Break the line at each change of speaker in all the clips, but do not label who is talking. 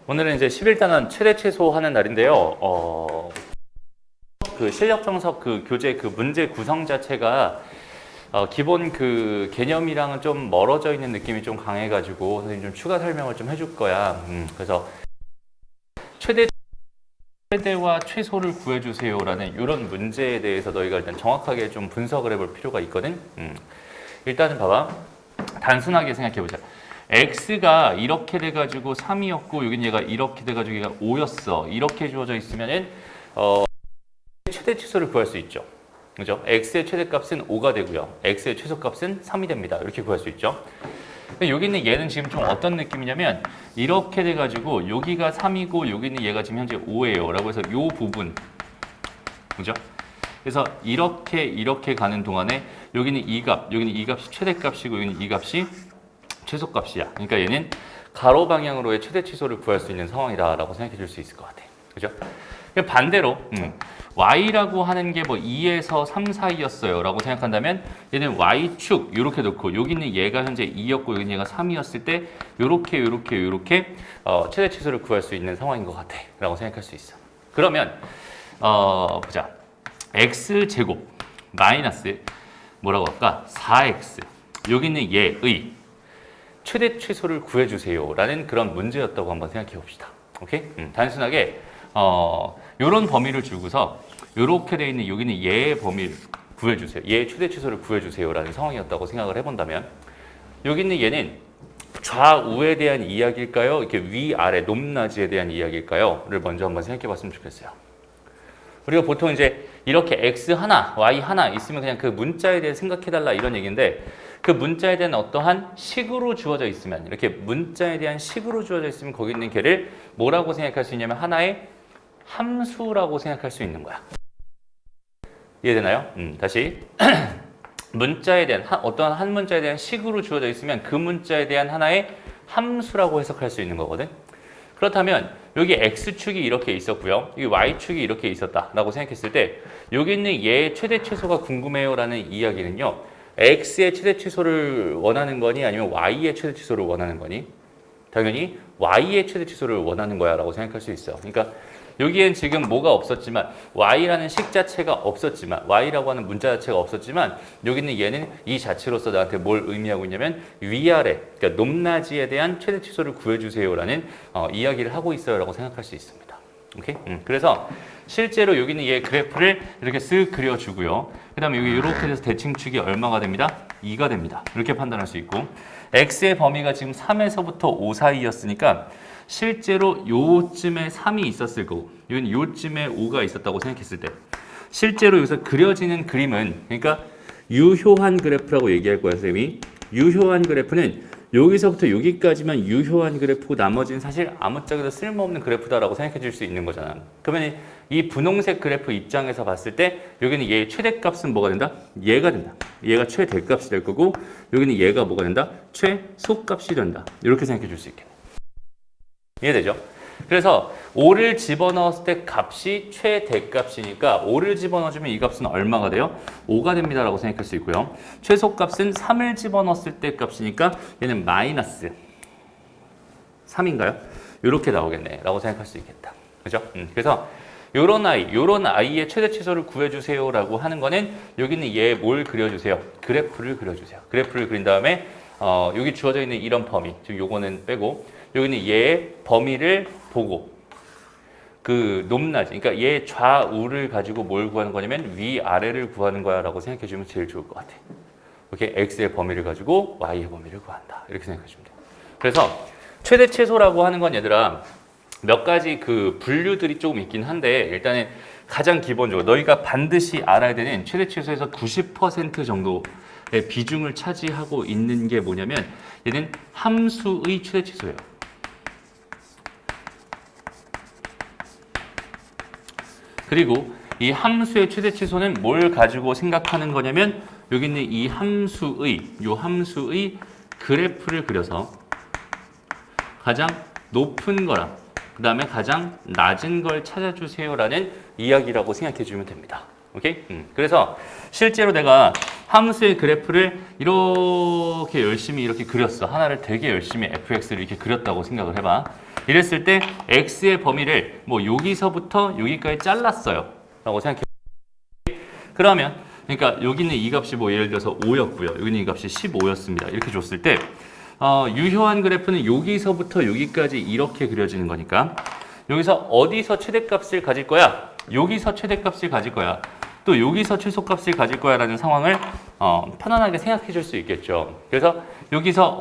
오늘은 이제 11단원 최대 최소 하는 날인데요. 그 실력 정석 그 교재 그 문제 구성 자체가 기본 그 개념이랑은 좀 멀어져 있는 느낌이 좀 강해가지고 선생님 좀 추가 설명을 좀 해줄 거야. 그래서 최대와 최소를 구해주세요라는 이런 문제에 대해서 너희가 일단 정확하게 좀 분석을 해볼 필요가 있거든. 일단은 봐봐. 단순하게 생각해보자. x가 이렇게 돼가지고 3이었고 여긴 얘가 이렇게 돼가지고 얘가 5였어. 이렇게 주어져 있으면은 최대 최소를 구할 수 있죠. 그죠? x의 최대값은 5가 되고요. x의 최소값은 3이 됩니다. 이렇게 구할 수 있죠. 근데 여기 있는 얘는 지금 좀 어떤 느낌이냐면 이렇게 돼가지고 여기가 3이고 여기 있는 얘가 지금 현재 5예요. 라고 해서 이 부분, 그죠? 그래서 이렇게 가는 동안에 여기는 이 값, 여기는 이 값이 최대값이고 여기는 이 값이 최소값이야. 그러니까 얘는 가로 방향으로의 최대 최소를 구할 수 있는 상황이다라고 생각해 줄 수 있을 것 같아. 그죠? 반대로 y라고 하는 게 뭐 2에서 3 사이였어요 라고 생각한다면 얘는 y축 이렇게 놓고 여기 있는 얘가 현재 2였고 여기 있는 얘가 3이었을 때 요렇게 최대 최소를 구할 수 있는 상황인 것 같아 라고 생각할 수 있어. 그러면 보자. x제곱 마이너스 뭐라고 할까? 4x 여기 있는 얘의 최대 최소를 구해주세요 라는 그런 문제였다고 한번 생각해 봅시다. 오케이? 단순하게 요런 범위를 주고서 요렇게 돼 있는 여기는 얘의 범위를 구해주세요. 얘의 최대 최소를 구해주세요 라는 상황이었다고 생각을 해본다면 여기 있는 얘는 좌우에 대한 이야기일까요? 이렇게 위아래 높낮이에 대한 이야기일까요? 를 먼저 한번 생각해 봤으면 좋겠어요. 우리가 보통 이제 이렇게 x 하나, y 하나 있으면 그냥 그 문자에 대해 생각해달라 이런 얘기인데 그 문자에 대한 어떠한 식으로 주어져 있으면 이렇게 문자에 대한 식으로 주어져 있으면 거기 있는 걔를 뭐라고 생각할 수 있냐면 하나의 함수라고 생각할 수 있는 거야. 이해되나요? 다시 문자에 대한 어떠한 한 문자에 대한 식으로 주어져 있으면 그 문자에 대한 하나의 함수라고 해석할 수 있는 거거든. 그렇다면 여기 x축이 이렇게 있었고요. 여기 y축이 이렇게 있었다라고 생각했을 때 여기 있는 얘의 최대 최소가 궁금해요라는 이야기는요. x의 최대 최소를 원하는 거니 아니면 y의 최대 최소를 원하는 거니? 당연히 y의 최대 최소를 원하는 거야 라고 생각할 수 있어. 그러니까 여기엔 지금 뭐가 없었지만 y라는 식 자체가 없었지만 y라고 하는 문자 자체가 없었지만 여기는 얘는 이 자체로서 나한테 뭘 의미하고 있냐면 위아래 그러니까 높낮이에 대한 최대 최소를 구해주세요라는 이야기를 하고 있어요 라고 생각할 수 있습니다. 오케이? 그래서 실제로 여기는 얘 그래프를 이렇게 쓱 그려주고요. 그 다음에 여기 이렇게 돼서 대칭축이 얼마가 됩니다? 2가 됩니다. 이렇게 판단할 수 있고 x의 범위가 지금 3에서부터 5 사이였으니까 실제로 요쯤에 3이 있었을 거고 이건 요쯤에 5가 있었다고 생각했을 때 실제로 여기서 그려지는 그림은 그러니까 유효한 그래프라고 얘기할 거야 선생님이. 유효한 그래프는 여기서부터 여기까지만 유효한 그래프고 나머지는 사실 아무짝에도 쓸모없는 그래프다라고 생각해 줄 수 있는 거잖아. 그러면 이 분홍색 그래프 입장에서 봤을 때 여기는 얘의 최대값은 뭐가 된다? 얘가 된다. 얘가 최대값이 될 거고 여기는 얘가 뭐가 된다? 최소값이 된다. 이렇게 생각해 줄 수 있겠네. 이해되죠? 그래서 5를 집어넣었을 때 값이 최대값이니까 5를 집어넣어주면 이 값은 얼마가 돼요? 5가 됩니다 라고 생각할 수 있고요. 최소값은 3을 집어넣었을 때 값이니까 얘는 마이너스 3인가요? 이렇게 나오겠네 라고 생각할 수 있겠다. 그죠? 그래서 요런 아이의 최대 최소를 구해주세요 라고 하는 거는 여기는 얘 뭘 그려주세요? 그래프를 그려주세요. 그래프를 그린 다음에 여기 주어져 있는 이런 범위, 즉 요거는 빼고 여기는 얘의 범위를 보고 그 높낮이, 그러니까 얘 좌우를 가지고 뭘 구하는 거냐면 위아래를 구하는 거야 라고 생각해 주면 제일 좋을 것 같아. 이렇게 x의 범위를 가지고 y의 범위를 구한다. 이렇게 생각해 주면 돼. 그래서 최대 최소라고 하는 건 얘들아 몇 가지 그 분류들이 조금 있긴 한데 일단은 가장 기본적으로 너희가 반드시 알아야 되는 최대 최소에서 90% 정도의 비중을 차지하고 있는 게 뭐냐면 얘는 함수의 최대 최소예요. 그리고 이 함수의 최대 최소는 뭘 가지고 생각하는 거냐면 여기 있는 이 함수의 그래프를 그려서 가장 높은 거랑 그 다음에 가장 낮은 걸 찾아주세요라는 이야기라고 생각해 주면 됩니다. 오케이? 그래서 실제로 내가 함수의 그래프를 이렇게 열심히 이렇게 그렸어. 하나를 되게 열심히 fx를 이렇게 그렸다고 생각을 해봐. 이랬을 때 x의 범위를 뭐 여기서부터 여기까지 잘랐어요. 라고 생각해. 그러면 그러니까 여기 있는 이 값이 뭐 예를 들어서 5였고요. 여기 있는 이 값이 15였습니다. 이렇게 줬을 때 유효한 그래프는 여기서부터 여기까지 이렇게 그려지는 거니까 여기서 어디서 최대값을 가질 거야? 여기서 최대값을 가질 거야. 또 여기서 최소값을 가질 거야 라는 상황을 편안하게 생각해 줄 수 있겠죠. 그래서 여기서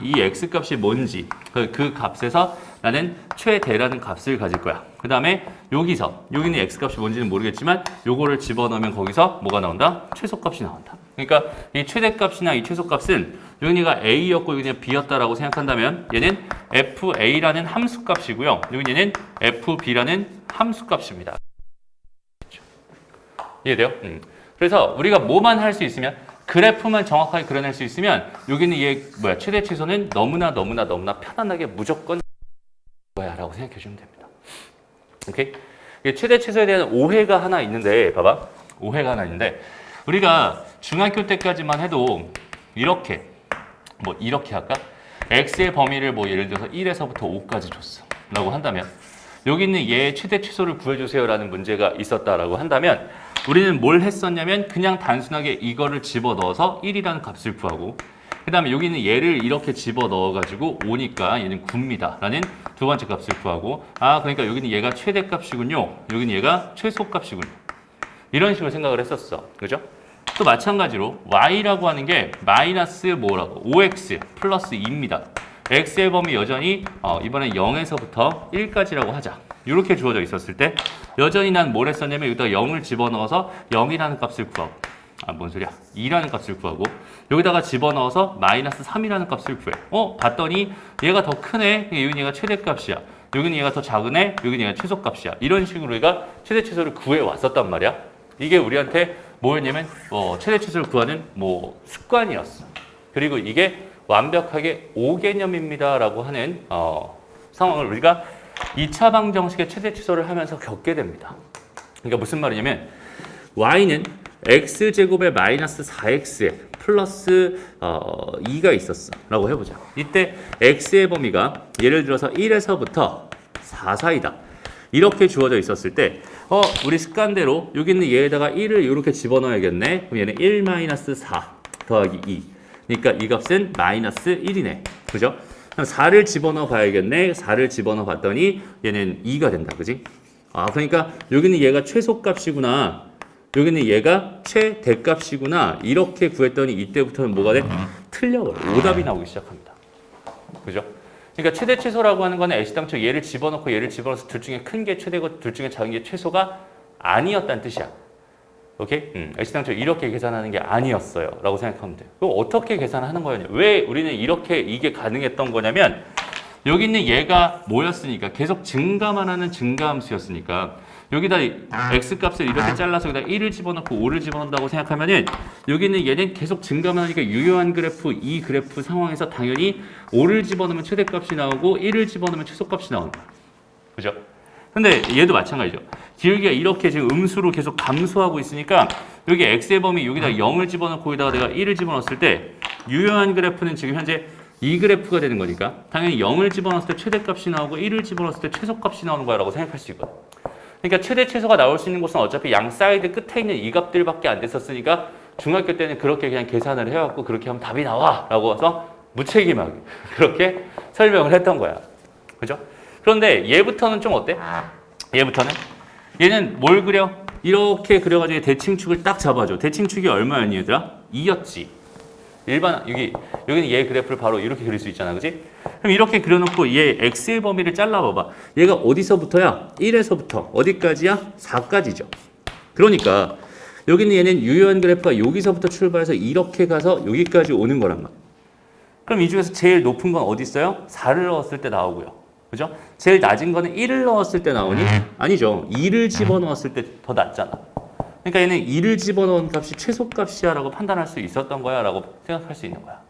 이 x값이 뭔지 그 값에서 나는 최대라는 값을 가질 거야. 그 다음에 여기는 x값이 뭔지는 모르겠지만 요거를 집어넣으면 거기서 뭐가 나온다? 최소값이 나온다. 그러니까 이 최대값이나 이 최소값은 여기가 a였고 여기가 b였다라고 생각한다면 얘는 fa라는 함수값이고요. 여기는 fb라는 함수값입니다. 이해돼요? 그래서 우리가 뭐만 할 수 있으면 그래프만 정확하게 그려낼 수 있으면 여기는 얘 최대 최소는 너무나 편안하게 무조건 거야 라고 생각해 주면 됩니다. 오케이? 최대 최소에 대한 오해가 하나 있는데 봐봐. 오해가 하나 있는데 우리가 중학교 때까지만 해도 이렇게 할까? x의 범위를 뭐 예를 들어서 1에서부터 5까지 줬어 라고 한다면 여기 있는 얘의 최대 최소를 구해주세요 라는 문제가 있었다라고 한다면 우리는 뭘 했었냐면 그냥 단순하게 이거를 집어넣어서 1이라는 값을 구하고 그 다음에 여기 있는 얘를 이렇게 집어넣어가지고 5니까 얘는 9입니다 라는 두 번째 값을 구하고 그러니까 여기는 얘가 최대값이군요. 여기는 얘가 최소값이군요. 이런 식으로 생각을 했었어. 그죠? 또 마찬가지로 y라고 하는 게 마이너스 뭐라고? 5x 플러스 2입니다. x의 범위 여전히 이번엔 0에서부터 1까지라고 하자. 이렇게 주어져 있었을 때 여전히 난 뭘 했었냐면 여기다가 0을 집어넣어서 0이라는 값을 구하고 뭔 소리야? 2라는 값을 구하고 여기다가 집어넣어서 마이너스 3이라는 값을 구해. 봤더니 얘가 더 크네. 여기는 얘가 최대값이야. 여기는 얘가 더 작으네. 여기는 얘가 최소값이야. 이런 식으로 우리가 최대 최소를 구해 왔었단 말이야. 이게 우리한테 뭐였냐면 최대 최소를 구하는 습관이었어. 그리고 이게 완벽하게 5개념입니다 라고 하는 상황을 우리가 2차 방정식의 최대 최소를 하면서 겪게 됩니다. 그러니까 무슨 말이냐면 y는 x제곱에 마이너스 4x에 플러스 2가 있었어 라고 해보자. 이때 x의 범위가 예를 들어서 1에서부터 4 사이다. 이렇게 주어져 있었을 때 우리 습관대로 여기 있는 얘에다가 1을 이렇게 집어넣어야겠네. 그럼 얘는 1 마이너스 4 더하기 2. 그러니까 이 값은 마이너스 1이네. 그죠? 그럼 4를 집어넣어 봐야겠네. 4를 집어넣어 봤더니 얘는 2가 된다. 그지? 그러니까 여기는 얘가 최소값이구나. 여기는 얘가 최대값이구나. 이렇게 구했더니 이때부터는 뭐가 돼? 틀려버려. 오답이 나오기 시작합니다. 그죠? 그러니까 최대 최소라고 하는 거는 애시당초 얘를 집어넣고 얘를 집어넣어서 둘 중에 큰 게 최대고 둘 중에 작은 게 최소가 아니었다는 뜻이야. 오케이? 애시당초 이렇게 계산하는 게 아니었어요 라고 생각하면 돼요. 그럼 어떻게 계산하는 거였냐? 왜 우리는 이게 가능했던 거냐면 여기 있는 얘가 뭐였으니까 계속 증가만 하는 증가함수였으니까 여기다 x값을 이렇게 잘라서 여기다 1을 집어넣고 5를 집어넣는다고 생각하면은 여기 있는 얘는 계속 증가만 하니까 유효한 그래프 이 그래프 상황에서 당연히 5를 집어넣으면 최대값이 나오고 1을 집어넣으면 최소값이 나오는 거야. 그죠? 근데 얘도 마찬가지죠. 기울기가 이렇게 지금 음수로 계속 감소하고 있으니까 여기 x의 범위 여기다 0을 집어넣고 여기다가 내가 1을 집어넣었을 때 유효한 그래프는 지금 현재 이 그래프가 되는 거니까 당연히 0을 집어넣었을 때 최대값이 나오고 1을 집어넣었을 때 최소값이 나오는 거야 라고 생각할 수 있거든. 그러니까 최대 최소가 나올 수 있는 곳은 어차피 양 사이드 끝에 있는 이 값들밖에 안 됐었으니까 중학교 때는 그렇게 그냥 계산을 해갖고 그렇게 하면 답이 나와 라고 해서 무책임하게 그렇게 설명을 했던 거야. 그죠? 그런데 얘부터는 좀 어때? 얘부터는? 얘는 뭘 그려? 이렇게 그려가지고 대칭축을 딱 잡아줘. 대칭축이 얼마였니 얘들아? 2였지. 여기는 얘 그래프를 바로 이렇게 그릴 수 있잖아. 그지? 그럼 이렇게 그려놓고 얘 x의 범위를 잘라봐봐. 얘가 어디서부터야? 1에서부터 어디까지야? 4까지죠. 그러니까 여기는 얘는 유효한 그래프가 여기서부터 출발해서 이렇게 가서 여기까지 오는 거란 말이야. 그럼 이 중에서 제일 높은 건 어디 있어요? 4를 넣었을 때 나오고요. 그죠? 제일 낮은 거는 1을 넣었을 때 나오니? 아니죠. 2를 집어넣었을 때 더 낮잖아. 그러니까 얘는 2를 집어넣은 값이 최소값이야 라고 판단할 수 있었던 거야 라고 생각할 수 있는 거야.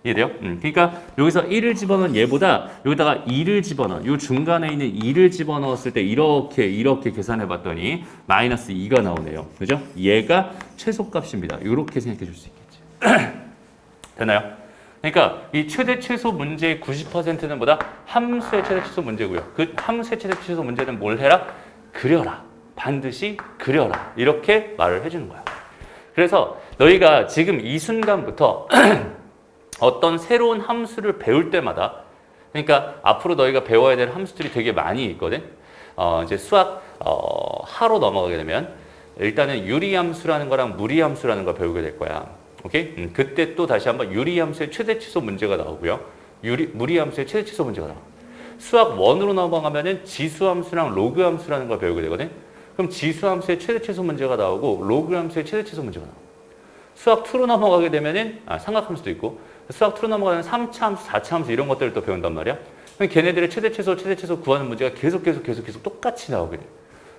이해돼요? 그러니까 여기서 1을 집어넣은 얘보다 여기다가 2를 집어넣은 이 중간에 있는 2를 집어넣었을 때 이렇게 계산해 봤더니 마이너스 2가 나오네요. 그죠? 얘가 최소값입니다. 이렇게 생각해 줄 수 있겠지. 되나요? 그러니까 이 최대 최소 문제의 90%는 뭐다? 함수의 최대 최소 문제고요. 그 함수의 최대 최소 문제는 뭘 해라? 그려라. 반드시 그려라. 이렇게 말을 해주는 거야. 그래서 너희가 지금 이 순간부터 어떤 새로운 함수를 배울 때마다, 그러니까 앞으로 너희가 배워야 될 함수들이 되게 많이 있거든. 이제 수학 하로 넘어가게 되면 일단은 유리함수라는 거랑 무리함수라는 걸 배우게 될 거야. 오케이? 그때 또 다시 한번 유리함수의 최대 최소 문제가 나오고요. 무리함수의 최대 최소 문제가 나와. 수학 1으로 넘어가면은 지수함수랑 로그함수라는 걸 배우게 되거든. 그럼 지수함수의 최대 최소 문제가 나오고 로그함수의 최대 최소 문제가 나와. 수학 2로 넘어가게 되면은 삼각함수도 있고, 수학 2로 넘어가면 3차 함수, 4차 함수 이런 것들을 또 배운단 말이야. 그럼 걔네들의 최대 최소 구하는 문제가 계속 똑같이 나오게 돼.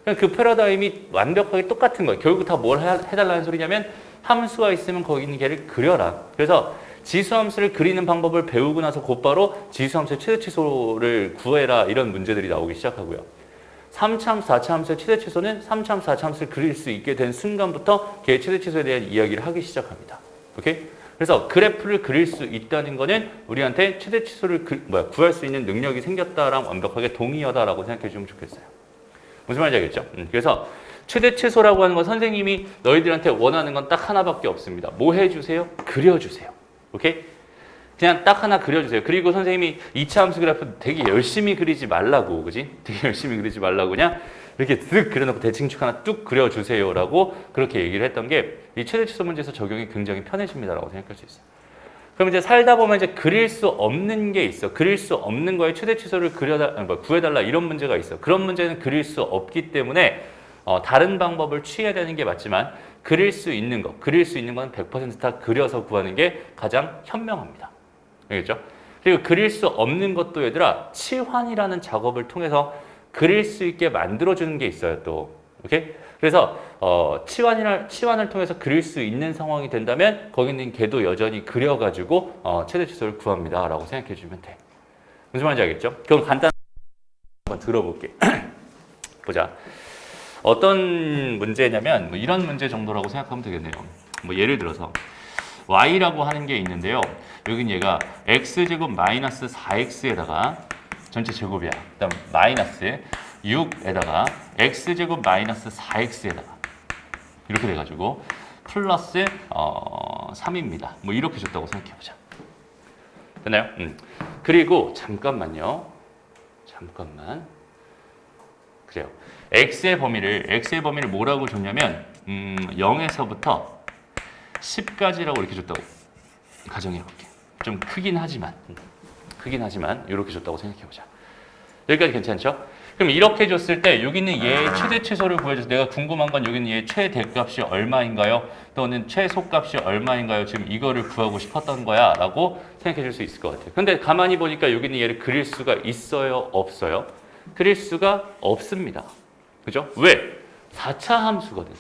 그냥 그 패러다임이 완벽하게 똑같은 거야. 결국 다 뭘 해달라는 소리냐면 함수가 있으면 거기 있는 걔를 그려라. 그래서 지수함수를 그리는 방법을 배우고 나서 곧바로 지수함수의 최대 최소를 구해라 이런 문제들이 나오기 시작하고요. 3차 함수, 4차 함수의 최대 최소는 3차 함수, 4차 함수를 그릴 수 있게 된 순간부터 걔의 최대 최소에 대한 이야기를 하기 시작합니다. 오케이? 그래서 그래프를 그릴 수 있다는 거는 우리한테 최대 최소를 구할 수 있는 능력이 생겼다랑 완벽하게 동의하다라고 생각해 주면 좋겠어요. 무슨 말인지 알겠죠? 그래서 최대 최소라고 하는 건 선생님이 너희들한테 원하는 건 딱 하나밖에 없습니다. 뭐 해주세요? 그려주세요. 오케이? 그냥 딱 하나 그려주세요. 그리고 선생님이 2차 함수 그래프 되게 열심히 그리지 말라고, 그지? 되게 열심히 그리지 말라고 그냥 이렇게 쓱 그려놓고 대칭축 하나 뚝 그려주세요라고 그렇게 얘기를 했던 게 이 최대 최소 문제에서 적용이 굉장히 편해집니다라고 생각할 수 있어요. 그럼 이제 살다 보면 이제 그릴 수 없는 게 있어. 그릴 수 없는 거에 최대 최소를 구해달라 이런 문제가 있어. 그런 문제는 그릴 수 없기 때문에 다른 방법을 취해야 되는 게 맞지만 그릴 수 있는 건 100% 다 그려서 구하는 게 가장 현명합니다. 알겠죠? 그리고 그릴 수 없는 것도 얘들아 치환이라는 작업을 통해서 그릴 수 있게 만들어주는 게 있어요 또. 오케이? 그래서 치환을 통해서 그릴 수 있는 상황이 된다면 거기 있는 걔도 여전히 그려가지고 최대 최소를 구합니다 라고 생각해 주면 돼. 무슨 말인지 알겠죠? 그럼 간단하게 한번 들어볼게. 보자. 어떤 문제냐면 뭐 이런 문제 정도라고 생각하면 되겠네요. 뭐 예를 들어서 y라고 하는 게 있는데요. 여긴 얘가 x제곱 마이너스 4x에다가 전체 제곱이야. 그다음 마이너스 6에다가 x제곱 마이너스 4x에다가 이렇게 돼가지고 플러스 3입니다. 뭐 이렇게 줬다고 생각해보자. 됐나요? 그리고 잠깐만요. 그래요. x의 범위를 뭐라고 줬냐면 0에서부터 10까지라고 이렇게 줬다고 가정해볼게. 좀 크긴 하지만 이렇게 줬다고 생각해보자. 여기까지 괜찮죠? 그럼 이렇게 줬을 때 여기 있는 얘의 최대 최소를 구해줘서 내가 궁금한 건 여기 있는 얘의 최대값이 얼마인가요? 또는 최소값이 얼마인가요? 지금 이거를 구하고 싶었던 거야 라고 생각해 줄 수 있을 것 같아요. 근데 가만히 보니까 여기 있는 얘를 그릴 수가 있어요? 없어요? 그릴 수가 없습니다. 그죠? 왜? 4차 함수거든.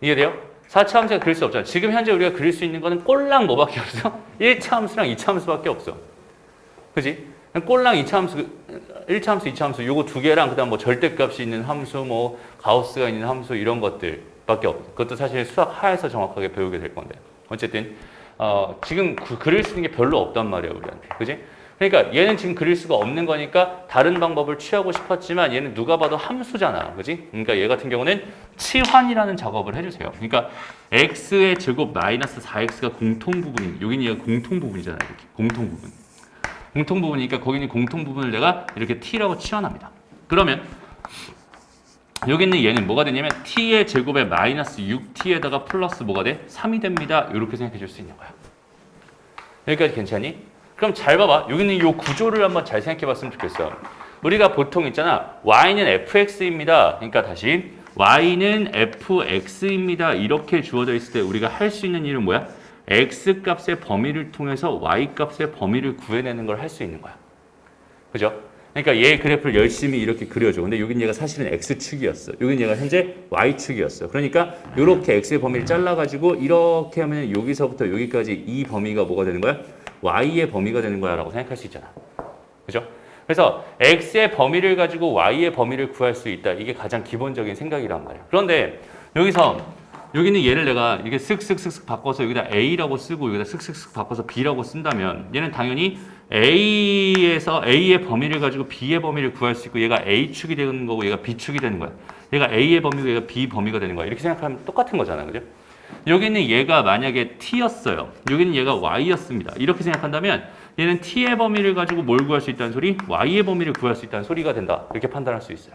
이해돼요? 4차 함수가 그릴 수 없잖아. 지금 현재 우리가 그릴 수 있는 거는 꼴랑 뭐밖에 없어? 1차 함수랑 2차 함수밖에 없어. 그지? 꼴랑 2차 함수, 1차 함수, 2차 함수 요거 두 개랑 그다음 뭐 절대값이 있는 함수, 뭐 가우스가 있는 함수 이런 것들밖에 없어. 그것도 사실 수학 하에서 정확하게 배우게 될 건데. 어쨌든 지금 그릴 수 있는 게 별로 없단 말이야, 우리한테. 그지? 그러니까 얘는 지금 그릴 수가 없는 거니까 다른 방법을 취하고 싶었지만 얘는 누가 봐도 함수잖아. 그지? 그러니까 얘 같은 경우는 치환이라는 작업을 해주세요. 그러니까 x의 제곱 마이너스 4x가 공통부분이, 여기는 얘가 공통부분이잖아. 이렇게. 공통부분이니까 거기 있는 공통부분을 내가 이렇게 t라고 치환합니다. 그러면 여기 있는 얘는 뭐가 되냐면 t의 제곱에 마이너스 6t에다가 플러스 뭐가 돼? 3이 됩니다. 이렇게 생각해 줄 수 있는 거야. 여기까지 괜찮니? 그럼 잘 봐봐. 여기 있는 이 구조를 한번 잘 생각해 봤으면 좋겠어. 우리가 보통 있잖아. y는 fx입니다. 그러니까 다시 y는 fx입니다. 이렇게 주어져 있을 때 우리가 할 수 있는 일은 뭐야? x 값의 범위를 통해서 y 값의 범위를 구해내는 걸 할 수 있는 거야. 그죠? 그러니까 얘 그래프를 열심히 이렇게 그려줘. 근데 여긴 얘가 사실은 x축이었어. 여긴 얘가 현재 y축이었어. 그러니까 이렇게 x의 범위를 잘라가지고 이렇게 하면 여기서부터 여기까지 이 범위가 뭐가 되는 거야? y의 범위가 되는 거야 라고 생각할 수 있잖아. 그죠? 그래서 x의 범위를 가지고 y의 범위를 구할 수 있다. 이게 가장 기본적인 생각이란 말이야. 그런데 여기서 여기는 얘를 내가 이렇게 쓱쓱쓱쓱 바꿔서 여기다 A라고 쓰고 여기다 쓱쓱쓱 바꿔서 B라고 쓴다면 얘는 당연히 A에서 A의 범위를 가지고 B의 범위를 구할 수 있고 얘가 A축이 되는 거고 얘가 B축이 되는 거야. 얘가 A의 범위고 얘가 B 범위가 되는 거야. 이렇게 생각하면 똑같은 거잖아. 그죠? 여기는 얘가 만약에 T였어요. 여기는 얘가 Y였습니다. 이렇게 생각한다면 얘는 T의 범위를 가지고 뭘 구할 수 있다는 소리? Y의 범위를 구할 수 있다는 소리가 된다. 이렇게 판단할 수 있어요.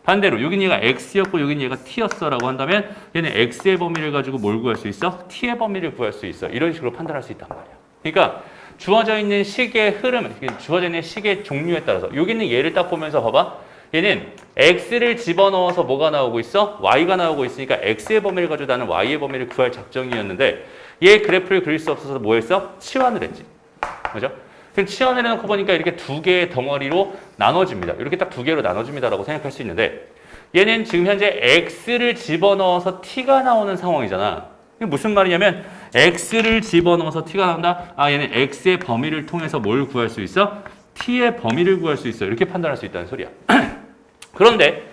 반대로 여기는 얘가 X였고 여기는 얘가 T였어 라고 한다면 얘는 X의 범위를 가지고 뭘 구할 수 있어? T의 범위를 구할 수 있어. 이런 식으로 판단할 수 있단 말이야. 그러니까 주어져 있는 식의 흐름, 주어져 있는 식의 종류에 따라서 여기는 얘를 딱 보면서 봐봐. 얘는 X를 집어넣어서 뭐가 나오고 있어? Y가 나오고 있으니까 X의 범위를 가지고 나는 Y의 범위를 구할 작정이었는데 얘 그래프를 그릴 수 없어서 뭐 했어? 치환을 했지. 그죠? 그럼 치환을 해놓고 보니까 이렇게 두 개의 덩어리로 나눠집니다. 이렇게 딱 두 개로 나눠집니다라고 생각할 수 있는데 얘는 지금 현재 X를 집어넣어서 T가 나오는 상황이잖아. 이게 무슨 말이냐면 X를 집어넣어서 T가 나온다. 아, 얘는 X의 범위를 통해서 뭘 구할 수 있어? T의 범위를 구할 수 있어. 이렇게 판단할 수 있다는 소리야. 그런데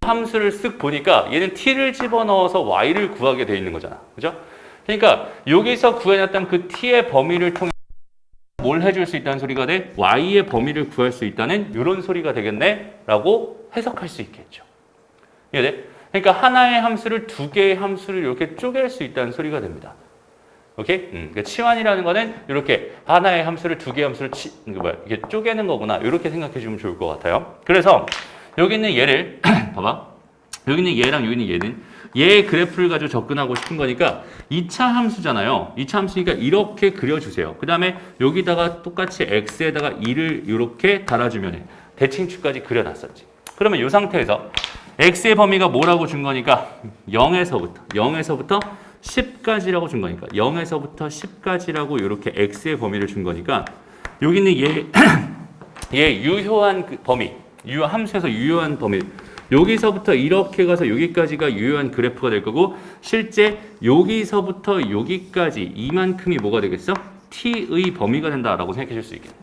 함수를 쓱 보니까 얘는 T를 집어넣어서 Y를 구하게 돼 있는 거잖아. 그죠? 그러니까 여기서 구해놨던 그 T의 범위를 통해 뭘 해줄 수 있다는 소리가 돼? Y의 범위를 구할 수 있다는 이런 소리가 되겠네? 라고 해석할 수 있겠죠. 이해돼? 그러니까 하나의 함수를 두 개의 함수를 이렇게 쪼갤 수 있다는 소리가 됩니다. 오케이? 그러니까 치환이라는 거는 이렇게 하나의 함수를 두 개의 함수를 이렇게 쪼개는 거구나. 이렇게 생각해 주면 좋을 것 같아요. 그래서 여기 있는 얘를 봐봐. 여기 있는 얘랑 여기 있는 얘는 얘의 그래프를 가지고 접근하고 싶은 거니까 2차 함수잖아요. 2차 함수니까 이렇게 그려주세요. 그 다음에 여기다가 똑같이 x에다가 2를 이렇게 달아주면 대칭축까지 그려놨었지. 그러면 이 상태에서 x의 범위가 뭐라고 준 거니까 0에서부터 10까지라고 준 거니까 0에서부터 10까지라고 이렇게 x의 범위를 준 거니까 여기는 얘 유효한 그 범위, 함수에서 유효한 범위 여기서부터 이렇게 가서 여기까지가 유효한 그래프가 될 거고 실제 여기서부터 여기까지 이만큼이 뭐가 되겠어? t의 범위가 된다라고 생각해 줄 수 있겠네.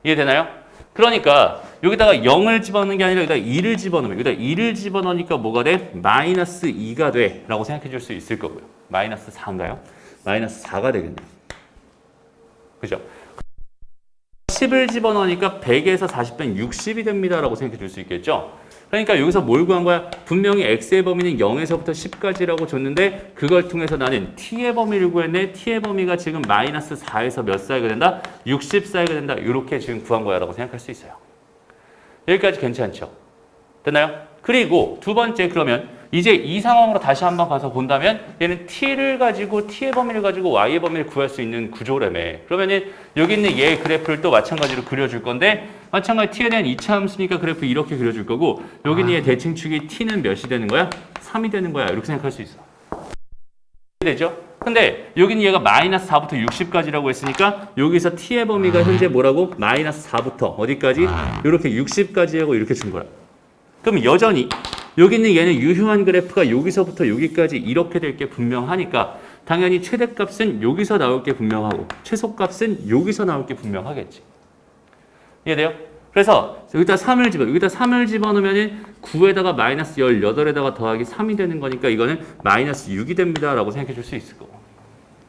이해되나요? 그러니까 여기다가 0을 집어넣는 게 아니라 여기다 2를 집어넣으면 여기다 2를 집어넣으니까 뭐가 돼? 마이너스 2가 돼 라고 생각해 줄 수 있을 거고요. 마이너스 4인가요? 마이너스 4가 되겠네요. 그죠? 10을 집어넣으니까 100에서 40 빼면 60이 됩니다 라고 생각해 줄 수 있겠죠. 그러니까 여기서 뭘 구한 거야? 분명히 x의 범위는 0에서부터 10까지라고 줬는데 그걸 통해서 나는 t의 범위를 구했네. t의 범위가 지금 마이너스 4에서 몇 사이가 된다? 60 사이가 된다. 이렇게 지금 구한 거야 라고 생각할 수 있어요. 여기까지 괜찮죠? 됐나요? 그리고 두 번째 그러면 이제 이 상황으로 다시 한번 가서 본다면 얘는 t를 가지고 t의 범위를 가지고 y의 범위를 구할 수 있는 구조라며. 그러면은 여기 있는 얘 그래프를 또 마찬가지로 그려줄 건데 마찬가지 t에 대한 2차 함수니까 그래프 이렇게 그려줄 거고 여기 있는 얘 대칭축이 t는 몇이 되는 거야? 3이 되는 거야. 이렇게 생각할 수 있어. 되죠? 근데 여기는 얘가 마이너스 4부터 60까지라고 했으니까 여기서 t의 범위가 현재 뭐라고? 마이너스 4부터 어디까지? 이렇게 60까지 하고 이렇게 준 거야. 그럼 여전히 여기 있는 얘는 유효한 그래프가 여기서부터 여기까지 이렇게 될 게 분명하니까 당연히 최대값은 여기서 나올 게 분명하고 최소값은 여기서 나올 게 분명하겠지. 이해돼요? 그래서 여기다 3을 집어넣으면 9에다가 마이너스 18에다가 더하기 3이 되는 거니까 이거는 마이너스 6이 됩니다 라고 생각해 줄 수 있을 거고.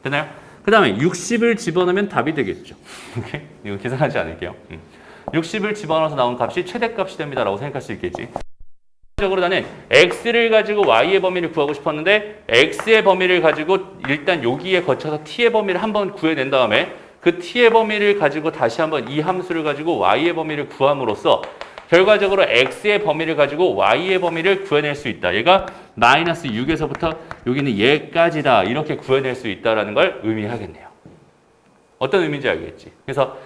되나요? 그 다음에 60을 집어넣으면 답이 되겠죠. 오케이? 이거 계산하지 않을게요. 60을 집어넣어서 나온 값이 최대값이 됩니다 라고 생각할 수 있겠지. 적으로 나는 x를 가지고 y의 범위를 구하고 싶었는데 x의 범위를 가지고 일단 여기에 거쳐서 t의 범위를 한번 구해낸 다음에 그 t의 범위를 가지고 다시 한번 이 함수를 가지고 y의 범위를 구함으로써 결과적으로 x의 범위를 가지고 y의 범위를 구해낼 수 있다. 얘가 마이너스 6에서부터 여기는 얘까지다. 이렇게 구해낼 수 있다는 걸 의미하겠네요. 어떤 의미인지 알겠지? 그래서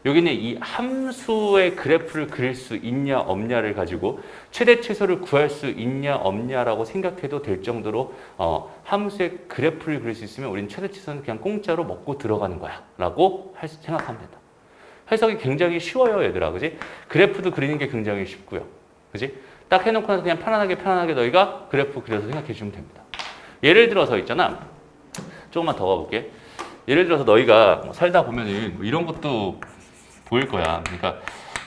여기는 이 함수의 그래프를 그릴 수 있냐 없냐를 가지고 최대 최소를 구할 수 있냐 없냐라고 생각해도 될 정도로 함수의 그래프를 그릴 수 있으면 우리는 최대 최소는 그냥 공짜로 먹고 들어가는 거야 라고 생각하면 된다. 해석이 굉장히 쉬워요 얘들아. 그지? 그래프도 그리는 게 굉장히 쉽고요. 그지? 딱 해놓고 나서 그냥 편안하게 너희가 그래프 그려서 생각해 주면 됩니다. 예를 들어서 있잖아. 조금만 더 가볼게. 예를 들어서 너희가 살다 보면은 뭐 이런 것도 보일 거야. 그러니까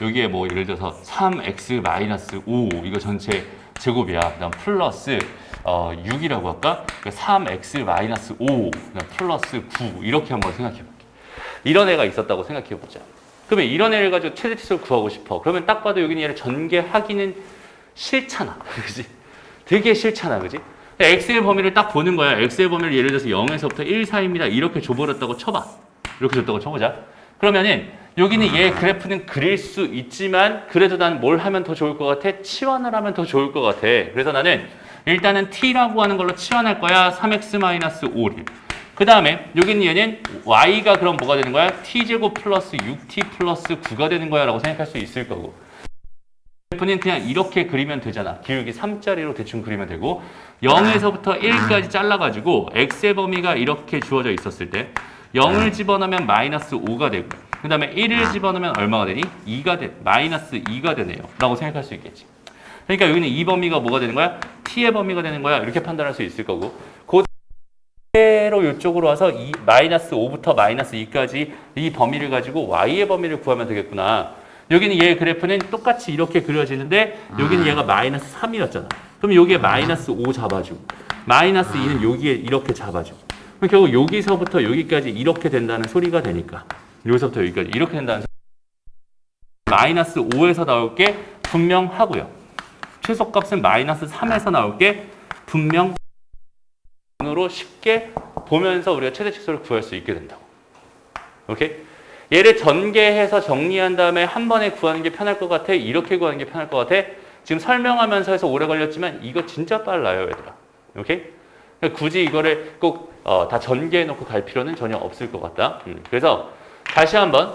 여기에 뭐 예를 들어서 3x-5 이거 전체 제곱이야. 그다음 플러스 6이라고 할까? 3x 마이너스 5 플러스 9 이렇게 한번 생각해 볼게. 이런 애가 있었다고 생각해 보자. 그러면 이런 애를 가지고 최대치수를 구하고 싶어. 그러면 딱 봐도 여기는 얘를 전개하기는 싫잖아. 그지? 되게 싫잖아. 그지? x의 범위를 딱 보는 거야. x의 범위를 예를 들어서 0에서부터 1 사이입니다. 이렇게 줘버렸다고 쳐봐. 이렇게 줬다고 쳐보자. 그러면은 여기는 얘 그래프는 그릴 수 있지만 그래도 난 뭘 하면 더 좋을 것 같아? 치환을 하면 더 좋을 것 같아. 그래서 나는 일단은 t라고 하는 걸로 치환할 거야. 3x-5를. 그 다음에 여기는 얘는 y가 그럼 뭐가 되는 거야? t제곱 플러스 6t 플러스 9가 되는 거야 라고 생각할 수 있을 거고. 그래프는 그냥 이렇게 그리면 되잖아. 기울기 3짜리로 대충 그리면 되고 0에서부터 1까지 잘라가지고 x의 범위가 이렇게 주어져 있었을 때 0을 집어넣으면 마이너스 5가 되고 그 다음에 1을 집어넣으면 얼마가 되니? 2가 돼. 마이너스 2가 되네요. 라고 생각할 수 있겠지. 그러니까 여기는 이 범위가 뭐가 되는 거야? t의 범위가 되는 거야. 이렇게 판단할 수 있을 거고 그대로 이쪽으로 와서 이 마이너스 5부터 마이너스 2까지 이 범위를 가지고 y의 범위를 구하면 되겠구나. 여기는 얘 그래프는 똑같이 이렇게 그려지는데 여기는 얘가 마이너스 3이었잖아. 그럼 여기에 마이너스 5 잡아주고 마이너스 2는 여기에 이렇게 잡아주고 그럼 결국 여기서부터 여기까지 이렇게 된다는 소리가 되니까 여기서부터 여기까지 이렇게 된다는 소리. 마이너스 5에서 나올 게 분명하고요. 최소값은 마이너스 3에서 나올 게 분명으로 쉽게 보면서 우리가 최대치수를 구할 수 있게 된다고. 오케이? 얘를 전개해서 정리한 다음에 한 번에 구하는 게 편할 것 같아? 이렇게 구하는 게 편할 것 같아? 지금 설명하면서 해서 오래 걸렸지만 이거 진짜 빨라요, 얘들아. 오케이? 굳이 이거를 꼭 다 전개해 놓고 갈 필요는 전혀 없을 것 같다. 그래서 다시 한번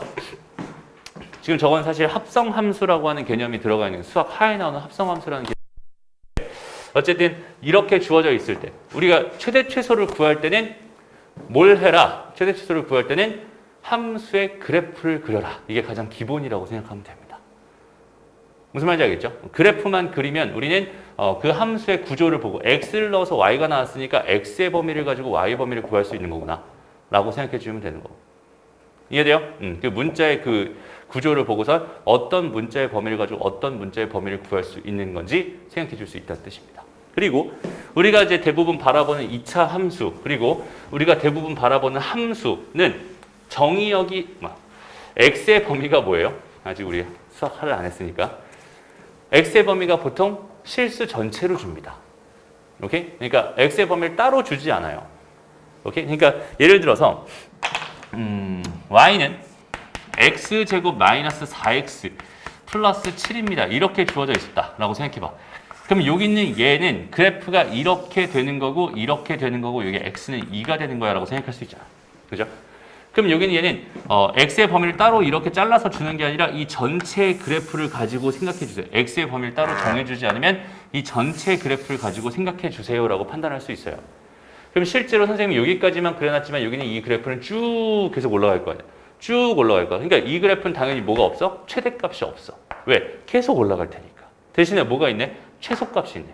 지금 저건 사실 합성함수라고 하는 개념이 들어가 있는 수학 하에 나오는 합성함수라는 개념. 어쨌든 이렇게 주어져 있을 때 우리가 최대 최소를 구할 때는 뭘 해라? 최대 최소를 구할 때는 함수의 그래프를 그려라. 이게 가장 기본이라고 생각하면 됩니다. 무슨 말인지 알겠죠? 그래프만 그리면 우리는 그 함수의 구조를 보고 x를 넣어서 y가 나왔으니까 x의 범위를 가지고 y 범위를 구할 수 있는 거구나 라고 생각해 주면 되는 거고. 이해돼요? 그 문자의 그 구조를 보고서 어떤 문자의 범위를 가지고 어떤 문자의 범위를 구할 수 있는 건지 생각해 줄 수 있다는 뜻입니다. 그리고 우리가 이제 대부분 바라보는 2차 함수 그리고 우리가 대부분 바라보는 함수는 정의역이 x의 범위가 뭐예요? 아직 우리 수학을 안 했으니까 x의 범위가 보통 실수 전체로 줍니다. 오케이? 그러니까 x의 범위를 따로 주지 않아요. 오케이? 그러니까 예를 들어서 y는 x제곱 마이너스 4x 플러스 7입니다. 이렇게 주어져 있었다라고 생각해봐. 그럼 여기 있는 얘는 그래프가 이렇게 되는 거고 이렇게 되는 거고 여기 x는 2가 되는 거야 라고 생각할 수 있잖아. 그죠? 그럼 여기는 얘는 x의 범위를 따로 이렇게 잘라서 주는 게 아니라 이 전체 그래프를 가지고 생각해 주세요. x의 범위를 따로 정해주지 않으면 이 전체 그래프를 가지고 생각해 주세요 라고 판단할 수 있어요. 그럼 실제로 선생님이 여기까지만 그려놨지만 여기는 이 그래프는 쭉 계속 올라갈 거 아니야. 쭉 올라갈 거야. 그러니까 이 그래프는 당연히 뭐가 없어? 최대값이 없어. 왜? 계속 올라갈 테니까. 대신에 뭐가 있네? 최소값이 있네.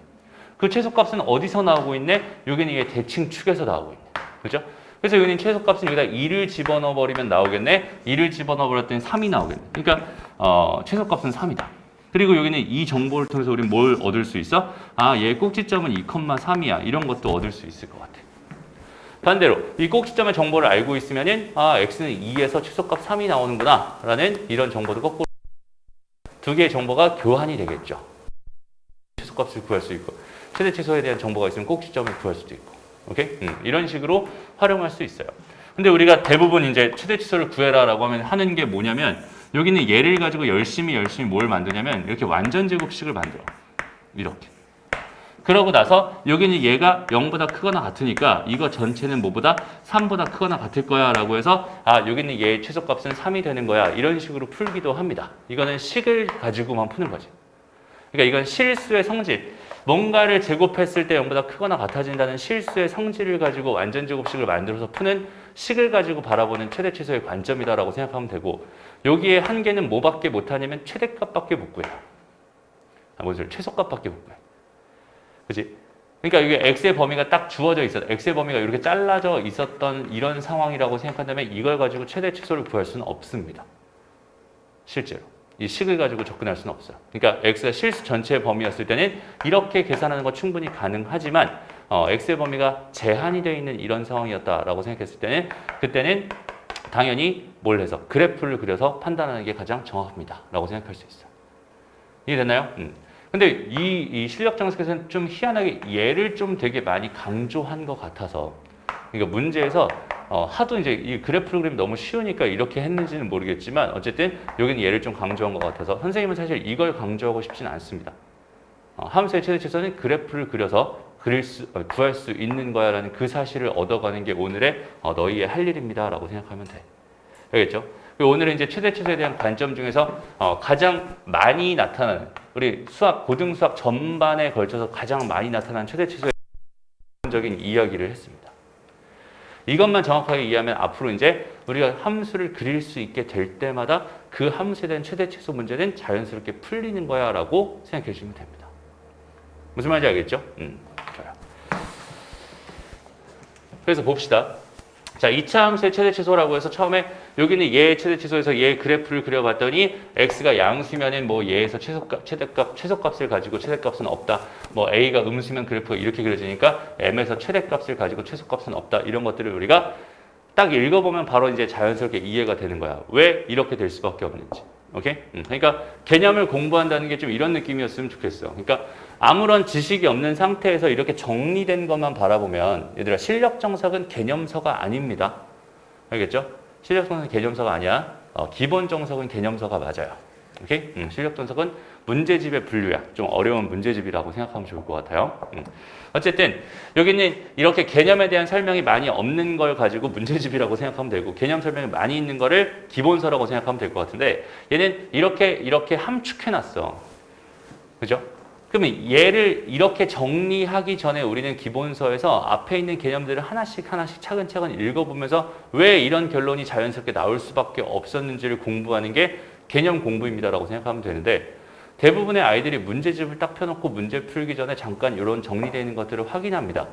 그 최소값은 어디서 나오고 있네? 여기는 이게 대칭 축에서 나오고 있네. 그죠? 그래서 여기는 최소값은 여기다 2를 집어넣어 버리면 나오겠네. 2를 집어넣어 버렸더니 3이 나오겠네. 그러니까 최소값은 3이다. 그리고 여기는 이 정보를 통해서 우리는 뭘 얻을 수 있어? 아, 얘 꼭지점은 2,3이야. 이런 것도 얻을 수 있을 것 같아. 반대로 이 꼭지점의 정보를 알고 있으면은 아, x는 2에서 최소값 3이 나오는구나 라는 이런 정보도 거꾸로 두 개의 정보가 교환이 되겠죠. 최소값을 구할 수 있고 최대 최소에 대한 정보가 있으면 꼭지점을 구할 수도 있고. 오케이? 이런 식으로 활용할 수 있어요. 근데 우리가 대부분 이제 최대 최소를 구해라라고 하면 하는 게 뭐냐면 여기는 얘를 가지고 열심히 뭘 만드냐면 이렇게 완전 제곱식을 만들어. 이렇게. 그러고 나서 여기는 얘가 0보다 크거나 같으니까 이거 전체는 뭐보다 3보다 크거나 같을 거야 라고 해서 아, 여기는 얘의 최소값은 3이 되는 거야. 이런 식으로 풀기도 합니다. 이거는 식을 가지고만 푸는 거지. 그러니까 이건 실수의 성질. 뭔가를 제곱했을 때 0보다 크거나 같아진다는 실수의 성질을 가지고 완전 제곱식을 만들어서 푸는 식을 가지고 바라보는 최대 최소의 관점이다라고 생각하면 되고 여기에 한계는 뭐밖에 못하냐면 최대값밖에 못 구해요. 최소값밖에 못 구해요. 그치? 그러니까 이게 x의 범위가 딱 주어져 있어. x의 범위가 이렇게 잘라져 있었던 이런 상황이라고 생각한다면 이걸 가지고 최대 최소를 구할 수는 없습니다. 실제로. 이 식을 가지고 접근할 수는 없어요. 그러니까 x가 실수 전체의 범위였을 때는 이렇게 계산하는 거 충분히 가능하지만 x의 범위가 제한이 되어 있는 이런 상황이었다라고 생각했을 때는 그때는 당연히 뭘 해서 그래프를 그려서 판단하는 게 가장 정확합니다 라고 생각할 수 있어요. 이해됐나요? 근데 이 실력 정석에서는 좀 희한하게 얘를 좀 되게 많이 강조한 것 같아서 그러니까 문제에서 하도 이제 이 그래프를 그리면 너무 쉬우니까 이렇게 했는지는 모르겠지만 어쨌든 여기는 얘를 좀 강조한 것 같아서 선생님은 사실 이걸 강조하고 싶지는 않습니다. 함수의 최대치수는 그래프를 그려서 구할 수 있는 거야 라는 그 사실을 얻어가는 게 오늘의 너희의 할 일입니다 라고 생각하면 돼. 알겠죠? 오늘은 이제 최대치수에 대한 관점 중에서 가장 많이 나타나는 우리 고등 수학 전반에 걸쳐서 가장 많이 나타나는 최대치수의 적인 이야기를 했습니다. 이것만 정확하게 이해하면 앞으로 이제 우리가 함수를 그릴 수 있게 될 때마다 그 함수에 대한 최대치수 문제는 자연스럽게 풀리는 거야 라고 생각해 주시면 됩니다. 무슨 말인지 알겠죠? 좋아요. 그래서 봅시다. 자, 2차 함수의 최대치수라고 해서 처음에 여기는 얘의 최대치수에서 얘의 그래프를 그려봤더니 x가 양수면은 뭐 얘에서 최소값을 가지고 최대값은 없다. 뭐 a가 음수면 그래프가 이렇게 그려지니까 m에서 최대값을 가지고 최소값은 없다. 이런 것들을 우리가 딱 읽어보면 바로 이제 자연스럽게 이해가 되는 거야. 왜 이렇게 될 수밖에 없는지. 오케이? 그러니까 개념을 공부한다는 게 좀 이런 느낌이었으면 좋겠어. 그러니까 아무런 지식이 없는 상태에서 이렇게 정리된 것만 바라보면 얘들아 실력 정석은 개념서가 아닙니다. 알겠죠? 실력 정석은 개념서가 아니야. 기본 정석은 개념서가 맞아요. 오케이? 실력 정석은 문제집의 분류야. 좀 어려운 문제집이라고 생각하면 좋을 것 같아요. 어쨌든 여기는 이렇게 개념에 대한 설명이 많이 없는 걸 가지고 문제집이라고 생각하면 되고 개념 설명이 많이 있는 거를 기본서라고 생각하면 될 것 같은데 얘는 이렇게 함축해놨어. 그죠? 그러면 얘를 이렇게 정리하기 전에 우리는 기본서에서 앞에 있는 개념들을 하나씩 차근차근 읽어보면서 왜 이런 결론이 자연스럽게 나올 수밖에 없었는지를 공부하는 게 개념 공부입니다라고 생각하면 되는데 대부분의 아이들이 문제집을 딱 펴놓고 문제 풀기 전에 잠깐 이런 정리되어 있는 것들을 확인합니다.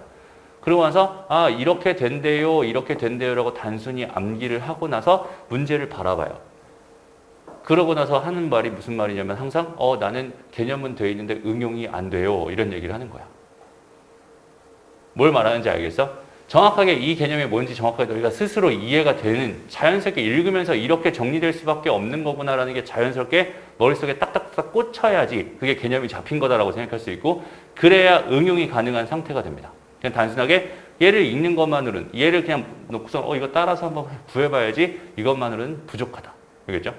그러고 나서 이렇게 된대요라고 단순히 암기를 하고 나서 문제를 바라봐요. 그러고 나서 하는 말이 무슨 말이냐면 항상 나는 개념은 돼 있는데 응용이 안 돼요. 이런 얘기를 하는 거야. 뭘 말하는지 알겠어? 정확하게 이 개념이 뭔지 정확하게 너희가 스스로 이해가 되는 자연스럽게 읽으면서 이렇게 정리될 수밖에 없는 거구나라는 게 자연스럽게 머릿속에 딱딱딱 꽂혀야지 그게 개념이 잡힌 거다라고 생각할 수 있고 그래야 응용이 가능한 상태가 됩니다. 그냥 단순하게 얘를 읽는 것만으로는 얘를 그냥 놓고서 이거 따라서 한번 구해봐야지 이것만으로는 부족하다. 알겠죠?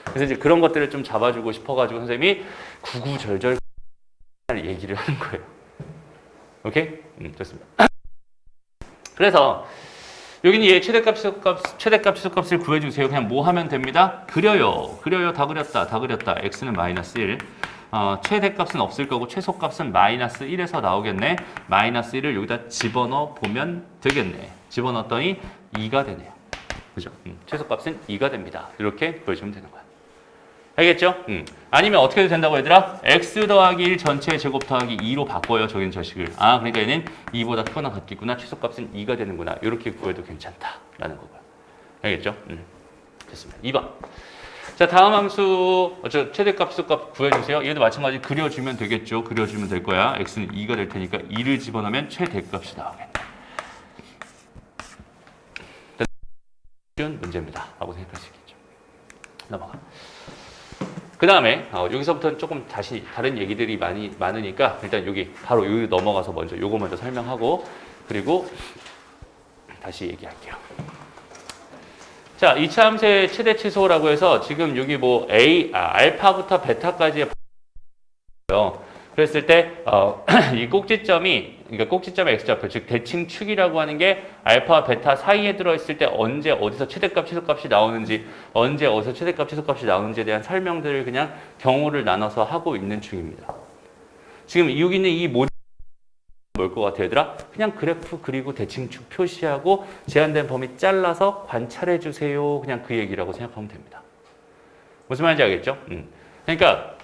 그래서 이제 그런 것들을 좀 잡아주고 싶어가지고 선생님이 구구절절 얘기를 하는 거예요. 오케이? 좋습니다. 그래서 여기는 얘 최대값, 최소값을 구해주세요. 그냥 뭐 하면 됩니다? 그려요. 다 그렸다. x는 마이너스 1. 최대값은 없을 거고 최소값은 마이너스 1에서 나오겠네. 마이너스 1을 여기다 집어넣어 보면 되겠네. 집어넣었더니 2가 되네요. 그죠? 최소값은 2가 됩니다. 이렇게 보여주면 되는 거야. 알겠죠? 아니면 어떻게 해도 된다고 얘들아? x 더하기 1 전체 제곱 더하기 2로 바꿔요. 저긴 저식을. 그러니까 얘는 2보다 크거나 같겠구나. 최소값은 2가 되는구나. 이렇게 구해도 괜찮다라는 거고요. 알겠죠? 됐습니다. 2번. 자, 다음 함수 최대값, 최소값 구해주세요. 얘도 마찬가지 그려주면 되겠죠. 그려주면 될 거야. x는 2가 될 테니까 2를 집어넣으면 최대값이 나오겠네. 쉬운 문제입니다. 라고 생각할 수 있겠죠. 넘어가. 그 다음에 여기서부터는 조금 다시 다른 얘기들이 많으니까 일단 바로 여기 넘어가서 요거 먼저 설명하고 그리고 다시 얘기할게요. 자, 2차 함수의 최대치수라고 해서 지금 여기 뭐 알파부터 베타까지의 그랬을 때 이 그러니까 꼭지점의 x좌표 즉 대칭축이라고 하는 게 알파와 베타 사이에 들어있을 때 언제 어디서 최대값 최소값이 나오는지 언제 어디서 최대값 최소값이 나오는지에 대한 설명들을 그냥 경우를 나눠서 하고 있는 중입니다. 지금 여기 있는 이 모델 뭘 것 같아요 얘들아? 그냥 그래프 그리고 대칭축 표시하고 제한된 범위 잘라서 관찰해 주세요. 그냥 그 얘기라고 생각하면 됩니다. 무슨 말인지 알겠죠? 그러니까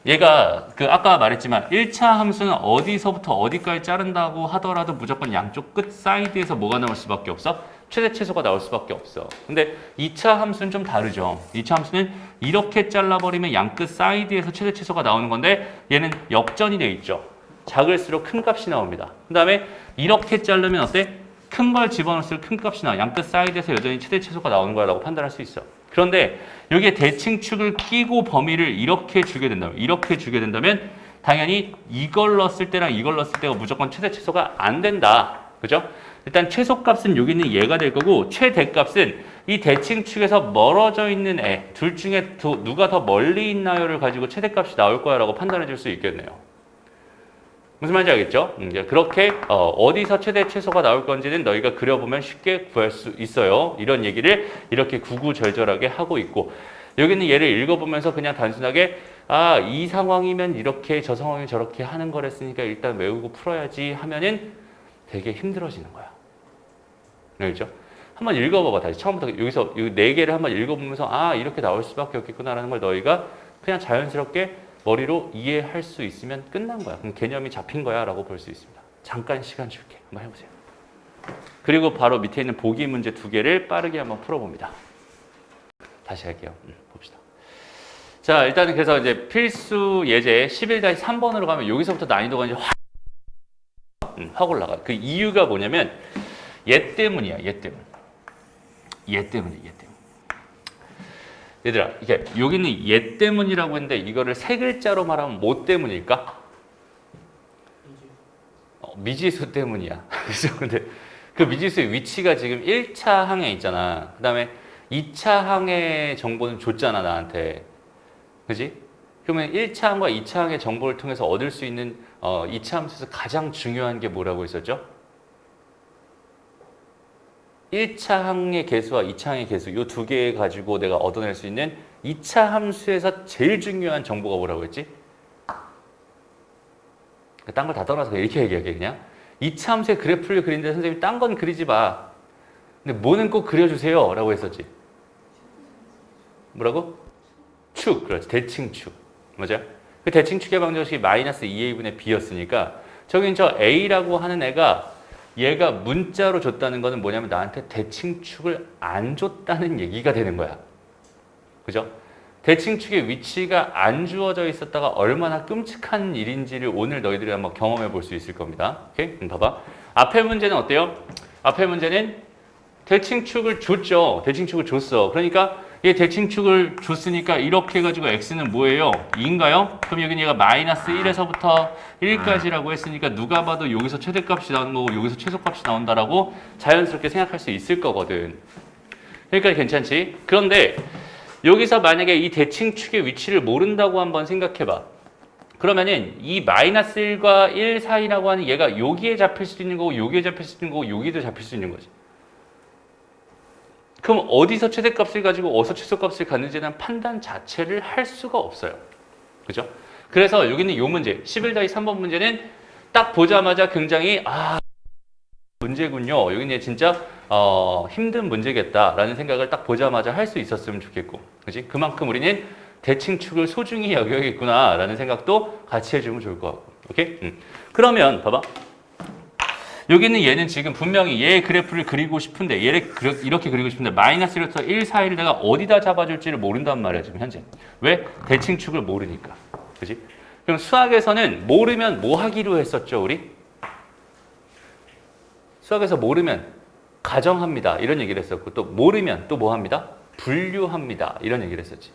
얘가 아까 말했지만 1차 함수는 어디서부터 어디까지 자른다고 하더라도 무조건 양쪽 끝 사이드에서 뭐가 남을 수밖에 없어? 최대 최소가 나올 수밖에 없어. 근데 2차 함수는 좀 다르죠. 2차 함수는 이렇게 잘라버리면 양끝 사이드에서 최대 최소가 나오는 건데 얘는 역전이 돼 있죠. 작을수록 큰 값이 나옵니다. 그 다음에 이렇게 자르면 어때? 큰 걸 집어넣을수록 큰 값이 나와. 양끝 사이드에서 여전히 최대 최소가 나오는 거라고 판단할 수 있어. 그런데 여기에 대칭축을 끼고 범위를 이렇게 주게 된다면 당연히 이걸 넣었을 때랑 이걸 넣었을 때가 무조건 최대 최소가 안 된다. 그죠? 일단 최소값은 여기 있는 얘가 될 거고 최대값은 이 대칭축에서 멀어져 있는 애 둘 중에 누가 더 멀리 있나요를 가지고 최대값이 나올 거야 라고 판단해 줄 수 있겠네요. 무슨 말인지 알겠죠? 그렇게 어디서 최대 최소가 나올 건지는 너희가 그려보면 쉽게 구할 수 있어요. 이런 얘기를 이렇게 구구절절하게 하고 있고 여기는 얘를 읽어보면서 그냥 단순하게 이 상황이면 이렇게 저 상황이면 저렇게 하는 거랬으니까 일단 외우고 풀어야지 하면은 되게 힘들어지는 거야. 알겠죠? 한번 읽어봐봐. 다시 처음부터 여기서 이 4개를 한번 읽어보면서 이렇게 나올 수밖에 없겠구나라는 걸 너희가 그냥 자연스럽게 머리로 이해할 수 있으면 끝난 거야. 그럼 개념이 잡힌 거야 라고 볼 수 있습니다. 잠깐 시간 줄게. 한번 해보세요. 그리고 바로 밑에 있는 보기 문제 2개를 빠르게 한번 풀어봅니다. 다시 할게요. 봅시다. 자, 일단은 그래서 이제 필수 예제 11-3번으로 가면 여기서부터 난이도가 이제 확 올라가. 그 이유가 뭐냐면 얘 때문이야. 얘 때문에. 얘들아, 이게 여기는 얘 때문이라고 했는데 이거를 3글자로 말하면 뭐 때문일까? 미지수 때문이야. 그죠? 근데 그 미지수의 위치가 지금 1차 항에 있잖아. 그 다음에 2차 항의 정보는 줬잖아, 나한테. 그지? 그러면 1차 항과 2차 항의 정보를 통해서 얻을 수 있는 2차 함수에서 가장 중요한 게 뭐라고 했었죠? 1차 항의 개수와 2차 항의 개수 이 2개 가지고 내가 얻어낼 수 있는 2차 함수에서 제일 중요한 정보가 뭐라고 했지? 딴 걸 다 떠나서 이렇게 얘기하게 그냥 2차 함수의 그래프를 그리는데 선생님이 딴 건 그리지 마. 근데 뭐는 꼭 그려주세요 라고 했었지. 뭐라고? 축. 그렇지. 대칭축. 맞아요? 그 대칭축의 방정식이 마이너스 2a분의 b였으니까 저긴 저 a라고 하는 애가 얘가 문자로 줬다는 거는 뭐냐면 나한테 대칭축을 안 줬다는 얘기가 되는 거야. 그죠? 대칭축의 위치가 안 주어져 있었다가 얼마나 끔찍한 일인지를 오늘 너희들이 한번 경험해 볼 수 있을 겁니다. 오케이? 봐봐. 앞에 문제는 어때요? 앞에 문제는 대칭축을 줬죠. 대칭축을 줬어. 그러니까 얘 대칭축을 줬으니까 이렇게 해가지고 x는 뭐예요? 2인가요? 그럼 여기는 얘가 마이너스 1에서부터 1까지라고 했으니까 누가 봐도 여기서 최대값이 나오는 거고 여기서 최소값이 나온다라고 자연스럽게 생각할 수 있을 거거든. 그러니까 괜찮지? 그런데 여기서 만약에 이 대칭축의 위치를 모른다고 한번 생각해봐. 그러면은 이 마이너스 1과 1 사이라고 하는 얘가 여기에 잡힐 수도 있는 거고 여기에 잡힐 수도 있는 거고 여기도 잡힐 수 있는 거지. 그럼 어디서 최대값을 가지고 어디서 최소값을 갖는지에 대한 판단 자체를 할 수가 없어요. 그죠? 그래서 여기는 이 문제 11-3번 문제는 딱 보자마자 굉장히 문제군요. 여기는 진짜 힘든 문제겠다라는 생각을 딱 보자마자 할 수 있었으면 좋겠고, 그지? 그만큼 우리는 대칭축을 소중히 여겨야겠구나라는 생각도 같이 해주면 좋을 것 같고, 오케이? 그러면 봐봐. 여기는 얘는 지금 분명히 얘의 그래프를 그리고 싶은데 얘를 이렇게 그리고 싶은데 마이너스 1부터 1 사이를 내가 어디다 잡아줄지를 모른단 말이야 지금 현재. 왜? 대칭축을 모르니까. 그지? 그럼 수학에서는 모르면 뭐 하기로 했었죠 우리? 수학에서 모르면 가정합니다 이런 얘기를 했었고 또 모르면 또 뭐 합니다? 분류합니다 이런 얘기를 했었지.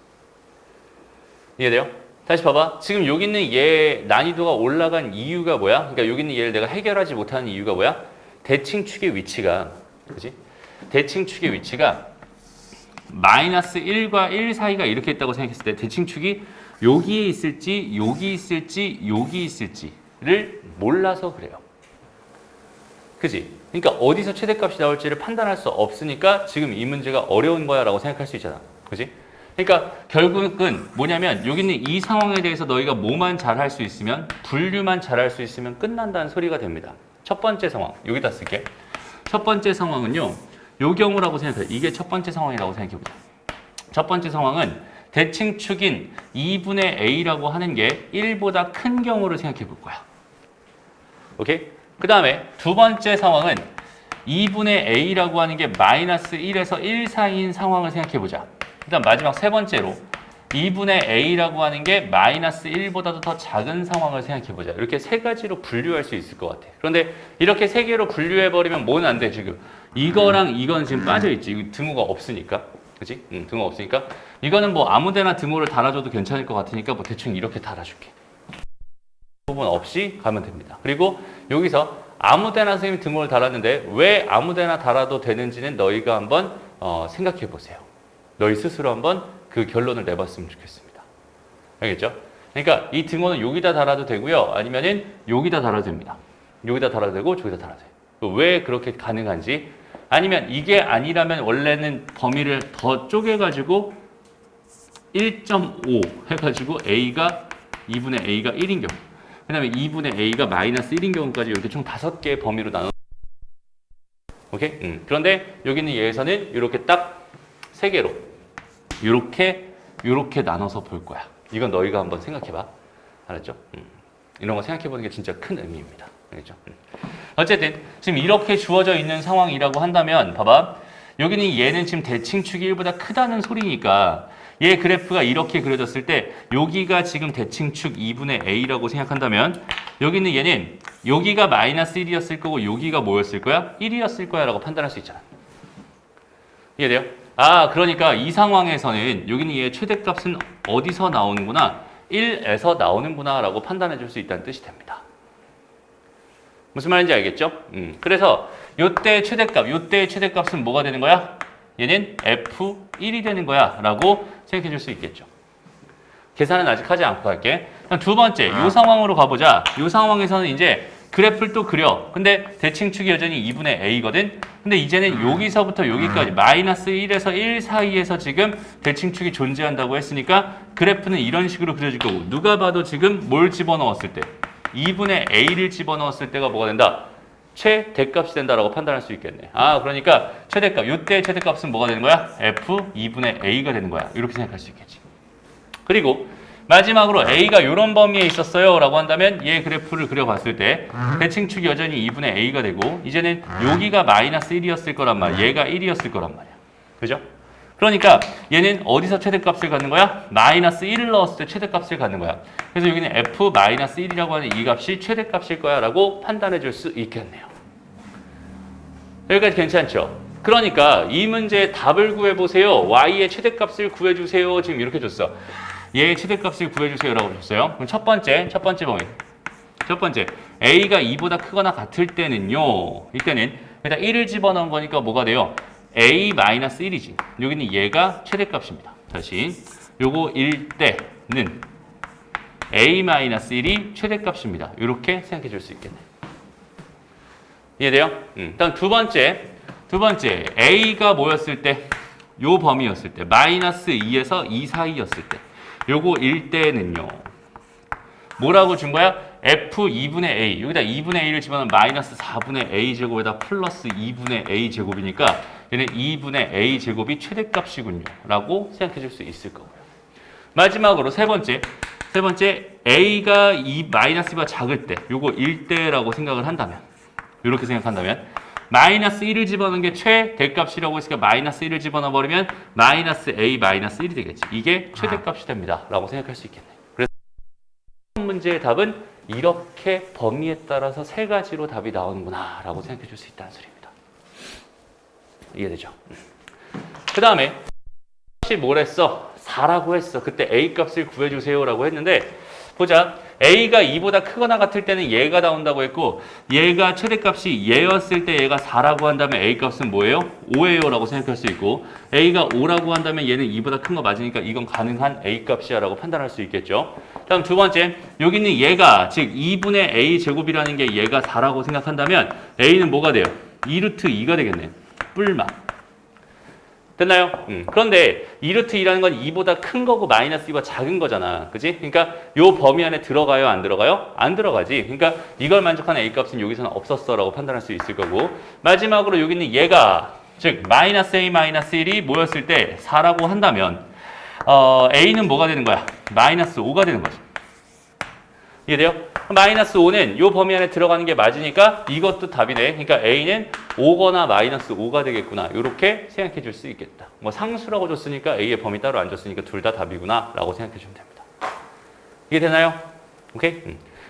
이해돼요? 다시 봐봐. 지금 여기 있는 얘 난이도가 올라간 이유가 뭐야? 그러니까 여기 있는 얘를 내가 해결하지 못하는 이유가 뭐야? 대칭축의 위치가, 그지? 대칭축의 위치가 마이너스 1과 1 사이가 이렇게 있다고 생각했을 때 대칭축이 여기에 있을지, 여기 있을지, 여기 있을지를 몰라서 그래요. 그지? 그러니까 어디서 최대값이 나올지를 판단할 수 없으니까 지금 이 문제가 어려운 거야 라고 생각할 수 있잖아. 그지? 그러니까 결국은 뭐냐면 여기 있는 이 상황에 대해서 너희가 뭐만 잘할 수 있으면 분류만 잘할 수 있으면 끝난다는 소리가 됩니다. 첫 번째 상황 여기다 쓸게. 첫 번째 상황은요. 요 경우라고 생각해. 이게 첫 번째 상황이라고 생각해보자. 첫 번째 상황은 대칭축인 2분의 a라고 하는 게 1보다 큰 경우를 생각해 볼 거야. 오케이? 그 다음에 두 번째 상황은 2분의 a라고 하는 게 마이너스 1에서 1 사이인 상황을 생각해 보자. 일단 마지막 세 번째로 2분의 a라고 하는 게 마이너스 1보다도 더 작은 상황을 생각해 보자. 이렇게 세 가지로 분류할 수 있을 것 같아. 그런데 이렇게 세 개로 분류해 버리면 뭐는 안 돼, 지금. 이거랑 이건 지금 빠져 있지. 이거 등호가 없으니까. 그치? 등호 없으니까. 이거는 뭐 아무 데나 등호를 달아줘도 괜찮을 것 같으니까 뭐 대충 이렇게 달아줄게. 부분 없이 가면 됩니다. 그리고 여기서 아무 데나 선생님이 등호를 달았는데 왜 아무 데나 달아도 되는지는 너희가 한번 생각해 보세요. 너희 스스로 한번 그 결론을 내봤으면 좋겠습니다. 알겠죠? 그러니까 이 등호는 여기다 달아도 되고요. 아니면은 여기다 달아도 됩니다. 여기다 달아도 되고 저기다 달아도 돼요. 왜 그렇게 가능한지, 아니면 이게 아니라면 원래는 범위를 더 쪼개가지고 1.5 해가지고 a가 2분의 a가 1인 경우, 그 다음에 2분의 a가 마이너스 1인 경우까지 이렇게 총 5개의 범위로 나눠. 오케이? 그런데 여기 있는 예에서는 이렇게 딱 3개로 이렇게 나눠서 볼 거야. 이건 너희가 한번 생각해봐. 알았죠? 이런 거 생각해보는 게 진짜 큰 의미입니다. 알겠죠? 어쨌든 지금 이렇게 주어져 있는 상황이라고 한다면 봐봐. 여기는 얘는 지금 대칭축이 1보다 크다는 소리니까 얘 그래프가 이렇게 그려졌을 때 여기가 지금 대칭축 2분의 a라고 생각한다면 여기는 얘는 여기가 마이너스 1이었을 거고 여기가 뭐였을 거야? 1이었을 거야 라고 판단할 수 있잖아. 이해돼요? 그러니까 이 상황에서는 여기는 얘의 최대값은 어디서 나오는구나? 1에서 나오는구나 라고 판단해 줄 수 있다는 뜻이 됩니다. 무슨 말인지 알겠죠? 그래서 요때의 최대값은 뭐가 되는 거야? 얘는 F1이 되는 거야 라고 생각해 줄 수 있겠죠. 계산은 아직 하지 않고 할게. 그럼 두 번째, 이 상황으로 가보자. 이 상황에서는 이제 그래프를 또 그려. 근데 대칭축이 여전히 2분의 a거든. 근데 이제는 여기서부터 여기까지 마이너스 1에서 1 사이에서 지금 대칭축이 존재한다고 했으니까 그래프는 이런 식으로 그려질 거고, 누가 봐도 지금 뭘 집어넣었을 때 2분의 a를 집어넣었을 때가 뭐가 된다? 최대값이 된다라고 판단할 수 있겠네. 그러니까 최대값, 이때의 최대값은 뭐가 되는 거야? f 2분의 a가 되는 거야. 이렇게 생각할 수 있겠지. 그리고 마지막으로 a가 이런 범위에 있었어요 라고 한다면 얘 그래프를 그려봤을 때 대칭축이 여전히 2분의 a가 되고 이제는 여기가 마이너스 1이었을 거란 말이야. 얘가 1이었을 거란 말이야. 그죠? 그러니까 얘는 어디서 최대값을 갖는 거야? 마이너스 1을 넣었을 때 최대값을 갖는 거야. 그래서 여기는 f 마이너스 1이라고 하는 이 값이 최대값일 거야 라고 판단해 줄 수 있겠네요. 여기까지 괜찮죠? 그러니까 이 문제의 답을 구해보세요. y의 최대값을 구해주세요. 지금 이렇게 줬어. 얘의 최대값을 구해주세요 라고 줬어요. 그럼 첫 번째 범위. 첫 번째, a가 2보다 크거나 같을 때는요. 이때는 일단 1을 집어넣은 거니까 뭐가 돼요? a-1이지. 여기는 얘가 최대값입니다. 다시 요거 1 때는 a-1이 최대값입니다. 이렇게 생각해 줄 수 있겠네. 이해돼요? 다음 두 번째 a가 뭐였을 때? 요 범위였을 때 마이너스 2에서 2 사이였을 때 요거 1 때는요. 뭐라고 준 거야? f 2분의 a. 여기다 2분의 a를 집어넣으면 마이너스 4분의 a 제곱에다 플러스 2분의 a 제곱이니까 얘는 2분의 a 제곱이 최대값이군요. 라고 생각해 줄 수 있을 거고요. 마지막으로 세 번째 a가 이 마이너스 2보다 작을 때 요거 1대라고 생각을 한다면, 이렇게 생각한다면 마이너스 1을 집어넣는 게 최대값이라고 했으니까 마이너스 1을 집어넣어 버리면 마이너스 a 마이너스 1이 되겠지. 이게 최대값이 됩니다. 라고 생각할 수 있겠네요. 그래서 문제의 답은 이렇게 범위에 따라서 세 가지로 답이 나오는구나 라고 생각해 줄 수 있다는 소리입니다. 이해되죠? 그 다음에 값이 뭘 했어? 4라고 했어. 그때 a 값을 구해주세요 라고 했는데, 보자. a가 2보다 크거나 같을 때는 얘가 나온다고 했고, 얘가 최대값이 얘였을 때 얘가 4라고 한다면 a 값은 뭐예요? 5예요 라고 생각할 수 있고, a가 5라고 한다면 얘는 2보다 큰 거 맞으니까 이건 가능한 a 값이야 라고 판단할 수 있겠죠. 다음 두 번째, 여기 있는 얘가, 즉 2분의 a 제곱이라는 게 얘가 4라고 생각한다면 a는 뭐가 돼요? 2루트 2가 되겠네. 뿔마. 됐나요? 그런데 2루트2라는 건 2보다 큰 거고 마이너스 2보다 작은 거잖아. 그지? 그러니까 요 범위 안에 들어가요? 안 들어가요? 안 들어가지. 그러니까 이걸 만족하는 A값은 여기서는 없었어 라고 판단할 수 있을 거고, 마지막으로 여기 있는 얘가, 즉 마이너스 A 마이너스 1이 뭐였을 때 4라고 한다면 A는 뭐가 되는 거야? 마이너스 5가 되는 거지. 이해돼요? 마이너스 5는 요 범위 안에 들어가는 게 맞으니까 이것도 답이네. 그러니까 A는 5거나 마이너스 5가 되겠구나. 이렇게 생각해 줄 수 있겠다. 뭐 상수라고 줬으니까 A의 범위 따로 안 줬으니까 둘 다 답이구나 라고 생각해 주면 됩니다. 이해 되나요? 오케이?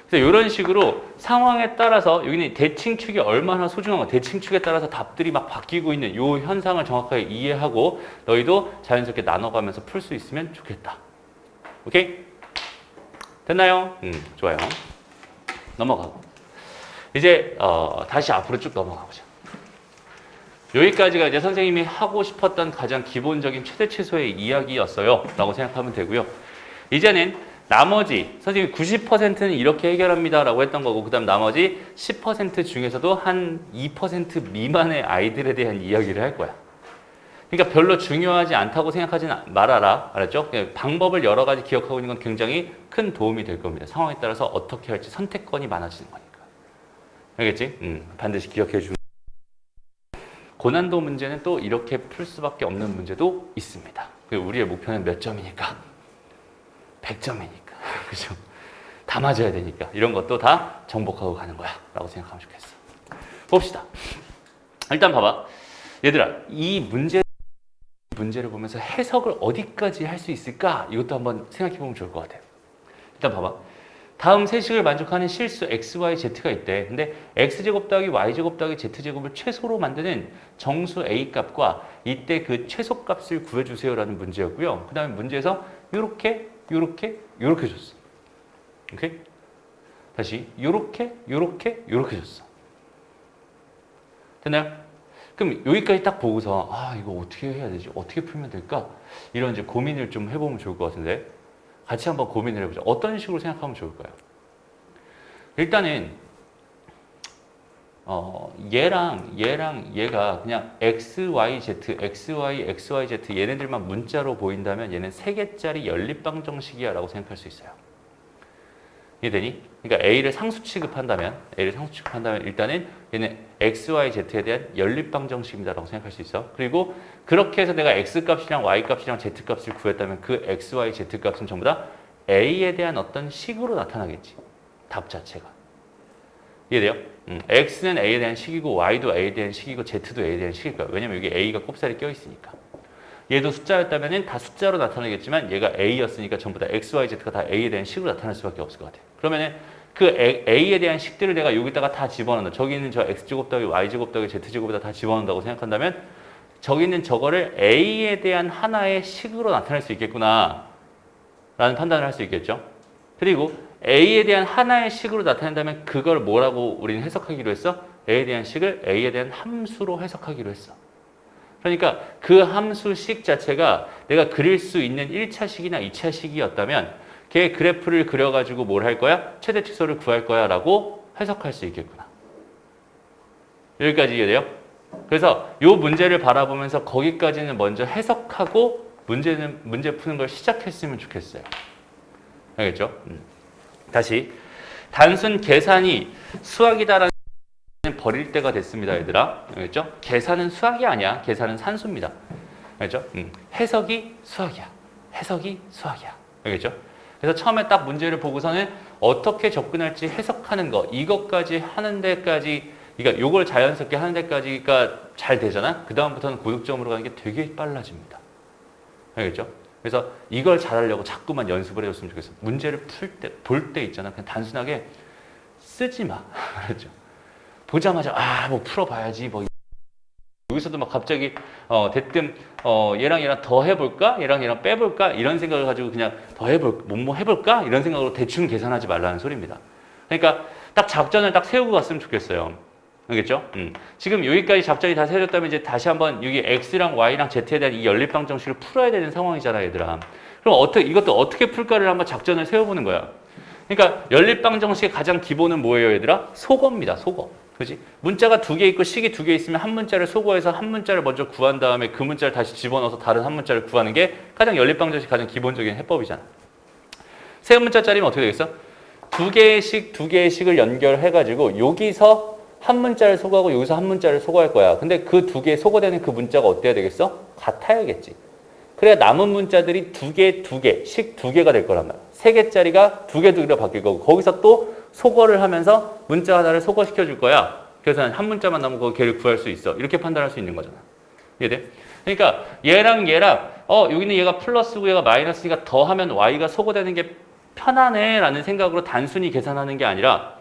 그래서 이런 식으로 상황에 따라서 여기는 대칭축이 얼마나 소중한가, 대칭축에 따라서 답들이 막 바뀌고 있는 이 현상을 정확하게 이해하고 너희도 자연스럽게 나눠가면서 풀 수 있으면 좋겠다. 오케이? 됐나요? 좋아요. 넘어가고 이제 다시 앞으로 쭉 넘어가 보자. 여기까지가 이제 선생님이 하고 싶었던 가장 기본적인 최대 최소의 이야기였어요 라고 생각하면 되고요. 이제는 나머지 선생님이 90%는 이렇게 해결합니다 라고 했던 거고, 그 다음 나머지 10% 중에서도 한 2% 미만의 아이들에 대한 이야기를 할 거야. 그러니까 별로 중요하지 않다고 생각하지는 말아라. 알았죠? 방법을 여러 가지 기억하고 있는 건 굉장히 큰 도움이 될 겁니다. 상황에 따라서 어떻게 할지 선택권이 많아지는 거니까. 알겠지? 반드시 기억해 주는. 고난도 문제는 또 이렇게 풀 수밖에 없는 문제도 있습니다. 우리의 목표는 몇 점이니까? 100점이니까. 그죠? 다 맞아야 되니까. 이런 것도 다 정복하고 가는 거야. 라고 생각하면 좋겠어. 봅시다. 일단 봐봐. 얘들아, 이 문제를 보면서 해석을 어디까지 할 수 있을까? 이것도 한번 생각해 보면 좋을 것 같아요. 일단 봐봐. 다음 세식을 만족하는 실수 x, y, z가 있대. 근데 x제곱 더하기 y제곱 더하기 z제곱을 최소로 만드는 정수 a 값과 이때 그 최소 값을 구해주세요 라는 문제였고요. 그 다음에 문제에서 요렇게 줬어. 오케이? 다시 요렇게 줬어. 됐나요? 그럼 여기까지 딱 보고서 이거 어떻게 해야 되지? 어떻게 풀면 될까? 이런 이제 고민을 좀 해보면 좋을 것 같은데 같이 한번 고민을 해보자. 어떤 식으로 생각하면 좋을까요? 일단은 얘랑 얘가 그냥 x, y, z, x, y, x, y, z 얘네들만 문자로 보인다면 얘는 3개짜리 연립방정식이야 라고 생각할 수 있어요. 이해되니? 그러니까 A를 상수 취급한다면 일단은 얘는 x, y, z에 대한 연립방정식입니다 라고 생각할 수 있어. 그리고 그렇게 해서 내가 x값이랑 y값이랑 z값을 구했다면 그 x, y, z값은 전부 다 A에 대한 어떤 식으로 나타나겠지. 답 자체가. 이해돼요? x는 A에 대한 식이고 y도 A에 대한 식이고 z도 A에 대한 식일 거야. 왜냐면 여기 A가 꼽살이 껴있으니까. 얘도 숫자였다면 다 숫자로 나타나겠지만 얘가 A였으니까 전부 다 X, Y, Z가 다 A에 대한 식으로 나타날 수밖에 없을 것 같아요. 그러면은 그 A에 대한 식들을 내가 여기다가 다 집어넣는다. 저기 있는 저 X제곱 더하기 Y제곱 더하기 Z제곱에다 다 집어넣는다고 생각한다면 저기 있는 저거를 A에 대한 하나의 식으로 나타낼 수 있겠구나 라는 판단을 할 수 있겠죠. 그리고 A에 대한 하나의 식으로 나타낸다면 그걸 뭐라고 우리는 해석하기로 했어? A에 대한 식을 A에 대한 함수로 해석하기로 했어. 그러니까 그 함수식 자체가 내가 그릴 수 있는 1차식이나 2차식이었다면 걔 그래프를 그려가지고 뭘 할 거야? 최대 최소를 구할 거야 라고 해석할 수 있겠구나. 여기까지 이해돼요? 그래서 이 문제를 바라보면서 거기까지는 먼저 해석하고 문제 푸는 걸 시작했으면 좋겠어요. 알겠죠? 다시 단순 계산이 수학이다라는 버릴 때가 됐습니다, 얘들아. 알겠죠? 계산은 수학이 아니야. 계산은 산수입니다. 알겠죠? 해석이 수학이야. 알겠죠? 그래서 처음에 딱 문제를 보고서는 어떻게 접근할지 해석하는 거, 이것까지 하는 데까지, 그러니까 요걸 자연스럽게 하는 데까지가 잘 되잖아? 그 다음부터는 고득점으로 가는 게 되게 빨라집니다. 알겠죠? 그래서 이걸 잘하려고 자꾸만 연습을 해줬으면 좋겠어. 문제를 볼 때 있잖아. 그냥 단순하게 쓰지 마. 알았죠? 보자마자 뭐 풀어봐야지 뭐 여기서도 막 갑자기 대뜸 얘랑 더 해볼까? 얘랑 빼볼까? 이런 생각을 가지고 그냥 더 뭐 해볼까? 이런 생각으로 대충 계산하지 말라는 소리입니다. 그러니까 딱 작전을 딱 세우고 갔으면 좋겠어요. 알겠죠? 지금 여기까지 작전이 다 세워졌다면 이제 다시 한번 여기 x랑 y랑 z에 대한 이 연립방정식을 풀어야 되는 상황이잖아, 얘들아. 그럼 이것도 어떻게 풀까를 한번 작전을 세워보는 거야. 그러니까 연립방정식의 가장 기본은 뭐예요, 얘들아? 속어입니다, 속어. 그지? 문자가 2개 있고 식이 2개 있으면 한 문자를 소거해서 한 문자를 먼저 구한 다음에 그 문자를 다시 집어넣어서 다른 한 문자를 구하는 게 가장 연립방정식 가장 기본적인 해법이잖아. 세 문자짜리면 어떻게 되겠어? 2개의 식을 연결해가지고 여기서 한 문자를 소거하고 여기서 한 문자를 소거할 거야. 근데 그 2개 소거되는 그 문자가 어때야 되겠어? 같아야겠지. 그래야 남은 문자들이 두 개씩 두 개가 될 거란 말이야. 3개짜리가 두 개로 바뀔 거고 거기서 또 소거를 하면서 문자 하나를 소거시켜 줄 거야. 그래서 한 문자만 남은 거 걔를 구할 수 있어. 이렇게 판단할 수 있는 거잖아. 이해돼? 그러니까 얘랑 여기는 얘가 플러스고 얘가 마이너스니까 더하면 y가 소거되는 게 편하네 라는 생각으로 단순히 계산하는 게 아니라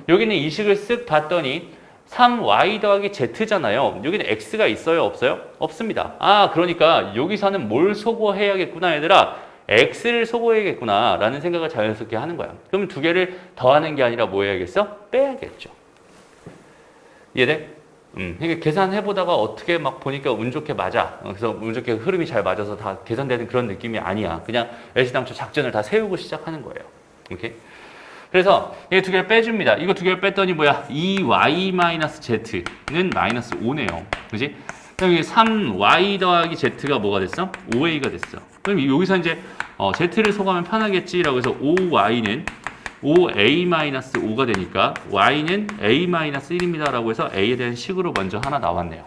여기는 이 식을 쓱 봤더니 3y 더하기 z잖아요. 여기는 x가 있어요? 없어요? 없습니다. 아, 그러니까 여기서는 뭘 소거해야겠구나 얘들아. x를 소거해야겠구나 라는 생각을 자연스럽게 하는 거야. 그럼 두 개를 더하는 게 아니라 뭐 해야겠어? 빼야겠죠. 이해돼? 그러니까 계산해보다가 어떻게 막 보니까 운 좋게 맞아. 그래서 운 좋게 흐름이 잘 맞아서 다 계산되는 그런 느낌이 아니야. 그냥 애시당초 작전을 다 세우고 시작하는 거예요. 오케이? 그래서 이 두 개를 빼줍니다. 이거 두 개를 뺐더니 뭐야? 2y-z는 마이너스 5네요. 그지? 그럼 이게 3y 더하기 z가 뭐가 됐어? 5a가 됐어. 그럼 여기서 이제 z를 소거하면 편하겠지라고 해서 5y는 5a-5가 되니까 y는 a-1입니다 라고 해서 a에 대한 식으로 먼저 하나 나왔네요.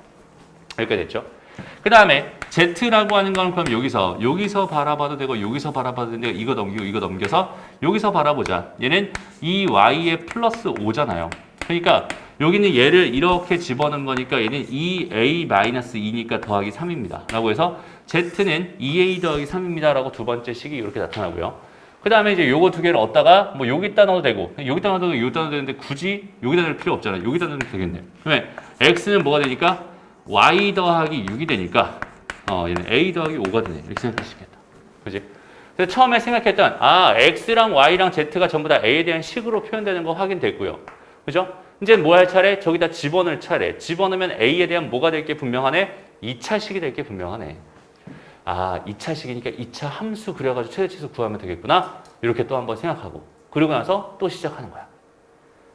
여기까지 됐죠? 그 다음에 z라고 하는 건 그럼 여기서 바라봐도 되고 여기서 바라봐도 되는데 이거 넘기고 이거 넘겨서 여기서 바라보자. 얘는 이 y에 플러스 5잖아요. 그러니까 여기는 얘를 이렇게 집어넣은 거니까 얘는 2a-2니까 더하기 3입니다. 라고 해서 z는 2a 더하기 3입니다. 라고 두 번째 식이 이렇게 나타나고요. 그 다음에 이제 요거 두 개를 얻다가 뭐 여기다 넣어도 되고 여기다 넣어도 되고 여기다 넣어도 되는데 굳이 여기다 넣을 필요 없잖아요. 여기다 넣으면 되겠네요. 그러면 x는 뭐가 되니까 y 더하기 6이 되니까 얘는 a 더하기 5가 되네. 이렇게 생각할 수 있겠다. 그지? 그래서 처음에 생각했던 x랑 y랑 z가 전부 다 a에 대한 식으로 표현되는 거 확인됐고요. 그죠? 이제 뭐 할 차례? 저기다 집어넣을 차례. 집어넣으면 a에 대한 뭐가 될 게 분명하네? 2차식이 될 게 분명하네. 아, 2차식이니까 2차 함수 그려가지고 최대치수 구하면 되겠구나. 이렇게 또 한번 생각하고. 그러고 나서 또 시작하는 거야.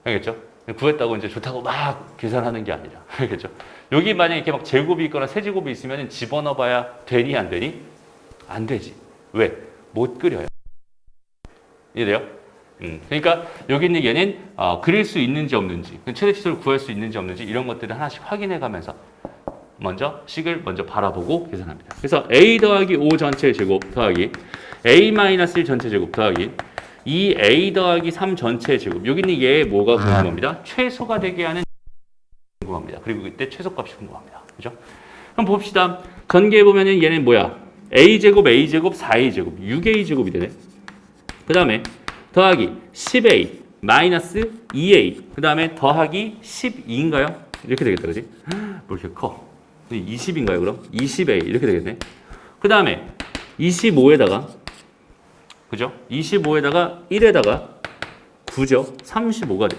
알겠죠? 구했다고 이제 좋다고 막 계산하는 게 아니라. 알겠죠? 여기 만약에 이렇게 막 제곱이 있거나 세제곱이 있으면 집어넣어 봐야 되니 안 되니? 안 되지. 왜? 못 그려요. 이해돼요? 그러니까 여기 있는 얘는 그릴 수 있는지 없는지, 최대치수를 구할 수 있는지 없는지 이런 것들을 하나씩 확인해 가면서 먼저 식을 먼저 바라보고 계산합니다. 그래서 a 더하기 5 전체 제곱 더하기 a-1 전체 제곱 더하기 2a 더하기 3 전체 제곱. 여기 있는 얘 뭐가 궁금한 겁니다. 최소가 되게 하는 궁금합니다. 그리고 이때 최소값이 궁금합니다. 그죠? 그럼 봅시다. 전개해 보면은 얘는 뭐야? a 제곱, 4a 제곱, 6a 제곱이 되네. 그 다음에 더하기 10a 마이너스 2a. 그 다음에 더하기 12인가요? 이렇게 되겠다, 그지? 뭐 이렇게 커? 20인가요, 그럼? 20a 이렇게 되겠네. 그 다음에 25에다가 그죠? 25에다가 1에다가 9죠? 35가 돼.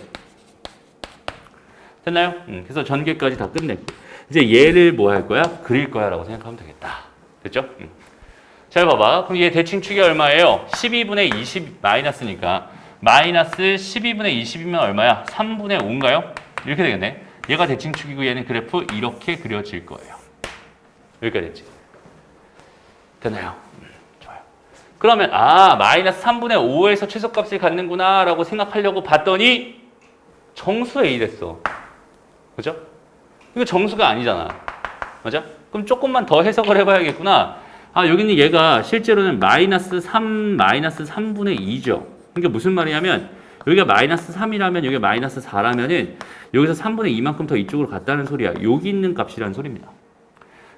됐나요? 그래서 전개까지 다 끝냈고 이제 얘를 뭐 할 거야? 그릴 거야 라고 생각하면 되겠다. 됐죠? 잘 봐봐. 그럼 얘 대칭축이 얼마예요? 12분의 20 마이너스니까 마이너스 12분의 20이면 얼마야? 3분의 5인가요? 이렇게 되겠네. 얘가 대칭축이고 얘는 그래프 이렇게 그려질 거예요. 여기까지 됐지? 됐나요? 좋아요. 그러면 마이너스 3분의 5에서 최소값을 갖는구나 라고 생각하려고 봤더니 정수 A 됐어. 그죠? 이거 정수가 아니잖아. 맞아? 그럼 조금만 더 해석을 해봐야겠구나. 여기는 얘가 실제로는 마이너스 3분의 2죠. 그러니까 무슨 말이냐면 여기가 마이너스 3이라면 여기가 마이너스 4라면은 여기서 3분의 2만큼 더 이쪽으로 갔다는 소리야. 여기 있는 값이라는 소리입니다.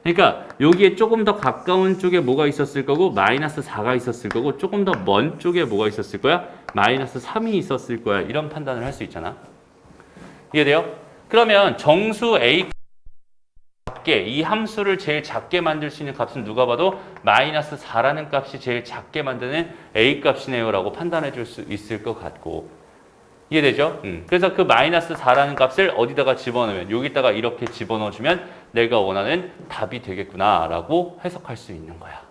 그러니까 여기에 조금 더 가까운 쪽에 뭐가 있었을 거고 마이너스 4가 있었을 거고 조금 더 먼 쪽에 뭐가 있었을 거야? 마이너스 3이 있었을 거야. 이런 판단을 할 수 있잖아. 이해돼요? 그러면 정수 A 작게 이 함수를 제일 작게 만들 수 있는 값은 누가 봐도 마이너스 4라는 값이 제일 작게 만드는 A 값이네요 라고 판단해 줄 수 있을 것 같고 이해되죠? 그래서 그 마이너스 4라는 값을 어디다가 집어넣으면 여기다가 이렇게 집어넣어주면 내가 원하는 답이 되겠구나 라고 해석할 수 있는 거야.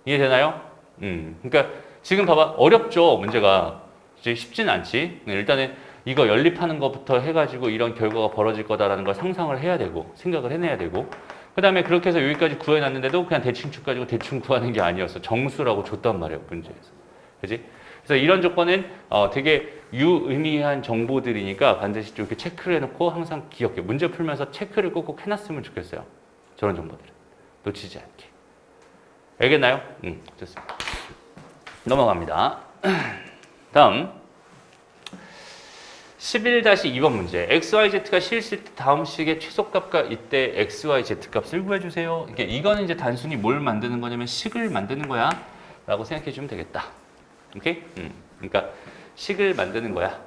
이해되나요? 그러니까 지금 봐봐. 어렵죠 문제가. 쉽진 않지. 일단은 이거 연립하는 것부터 해가지고 이런 결과가 벌어질 거다라는 걸 상상을 해야 되고 생각을 해내야 되고 그 다음에 그렇게 해서 여기까지 구해놨는데도 그냥 대칭축 가지고 대충 구하는 게 아니었어. 정수라고 줬단 말이에요 문제에서. 그지? 그래서 이런 조건은 되게 유의미한 정보들이니까 반드시 좀 이렇게 체크를 해놓고 항상 기억해. 문제 풀면서 체크를 꼭꼭 해놨으면 좋겠어요. 저런 정보들은. 놓치지 않게. 알겠나요? 좋습니다. 넘어갑니다. 다음 11-2번 문제. XYZ가 실수 때 다음 식의 최소값과 이때 XYZ 값을 구해주세요. 이거는 이제 단순히 뭘 만드는 거냐면 식을 만드는 거야 라고 생각해 주면 되겠다. 오케이? 그러니까 식을 만드는 거야.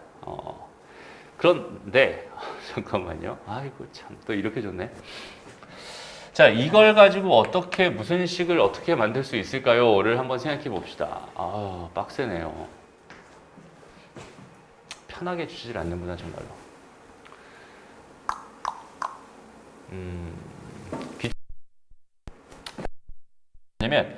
그런데 잠깐만요. 아이고 참 또 이렇게 줬네. 자, 이걸 가지고 어떻게 무슨 식을 어떻게 만들 수 있을까요?를 한번 생각해 봅시다. 아, 빡세네요. 편하게 주질 않는구나 정말로. 왜냐면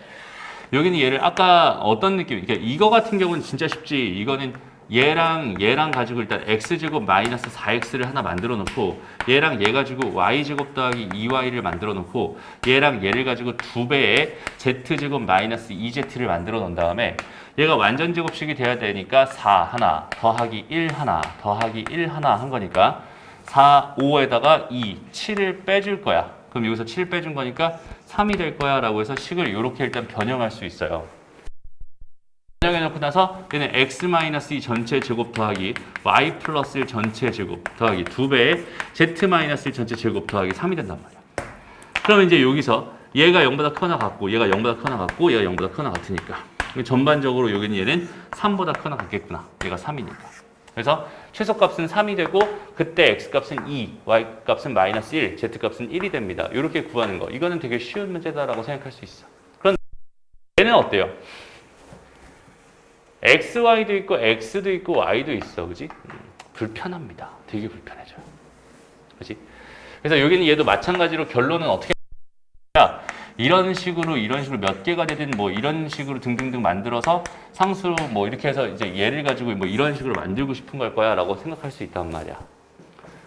여기는 얘를 아까 어떤 느낌? 그러니까 이거 같은 경우는 진짜 쉽지. 이거는 얘랑 가지고 일단 x제곱 마이너스 4x를 하나 만들어 놓고 얘랑 얘 가지고 y제곱 더하기 2y를 만들어 놓고 얘랑 얘를 가지고 2배의 z제곱 마이너스 2z를 만들어 놓은 다음에 얘가 완전 제곱식이 돼야 되니까 4 하나 더하기 1 하나 더하기 1 하나 한 거니까 4, 5에다가 2, 7을 빼줄 거야. 그럼 여기서 7 빼준 거니까 3이 될 거야 라고 해서 식을 이렇게 일단 변형할 수 있어요. 변형해놓고 나서 얘는 x-2 전체 제곱 더하기 y 플러스 1 전체 제곱 더하기 2배의 z-1 전체 제곱 더하기 3이 된단 말이야. 그러면 이제 여기서 얘가 0보다 크거나 같고 얘가 0보다 크거나 같고 얘가 0보다 크거나 같으니까 전반적으로 여기는 얘는 3보다 크거나 같겠구나. 얘가 3이니까. 그래서 최소값은 3이 되고 그때 x값은 2, y값은 마이너스 1, z값은 1이 됩니다. 이렇게 구하는 거. 이거는 되게 쉬운 문제다라고 생각할 수 있어. 그런데 얘는 어때요? xy도 있고 x도 있고 y도 있어. 그지? 불편합니다. 되게 불편해져요. 그지? 그래서 여기는 얘도 마찬가지로 결론은 어떻게 이런 식으로 몇 개가 되든 뭐 이런 식으로 등등등 만들어서 상수로 뭐 이렇게 해서 이제 얘를 가지고 뭐 이런 식으로 만들고 싶은 걸 거야 라고 생각할 수 있단 말이야.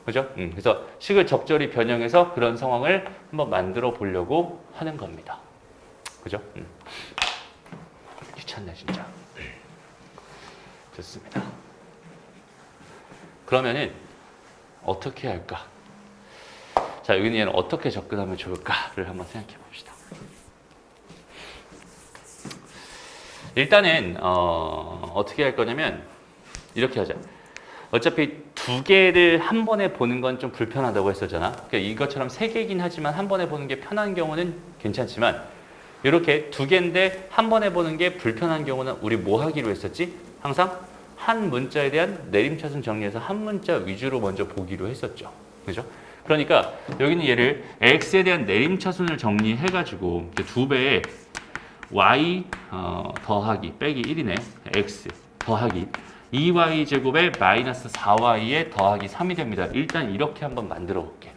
그죠? 그래서 식을 적절히 변형해서 그런 상황을 한번 만들어 보려고 하는 겁니다. 그죠? 귀찮네 진짜. 좋습니다. 그러면은 어떻게 할까? 자, 여기는 얘는 어떻게 접근하면 좋을까를 한번 생각해 봅시다. 일단은 어떻게 할 거냐면 이렇게 하자. 어차피 두 개를 한 번에 보는 건 좀 불편하다고 했었잖아. 그러니까 이것처럼 세 개이긴 하지만 한 번에 보는 게 편한 경우는 괜찮지만 이렇게 두 개인데 한 번에 보는 게 불편한 경우는 우리 뭐 하기로 했었지? 항상 한 문자에 대한 내림차순 정리해서 한 문자 위주로 먼저 보기로 했었죠. 그죠? 그러니까 여기는 얘를 x에 대한 내림차순을 정리해가지고 2배의 y 더하기 빼기 1이네. x 더하기 2y 제곱에 마이너스 4y에 더하기 3이 됩니다. 일단 이렇게 한번 만들어 볼게.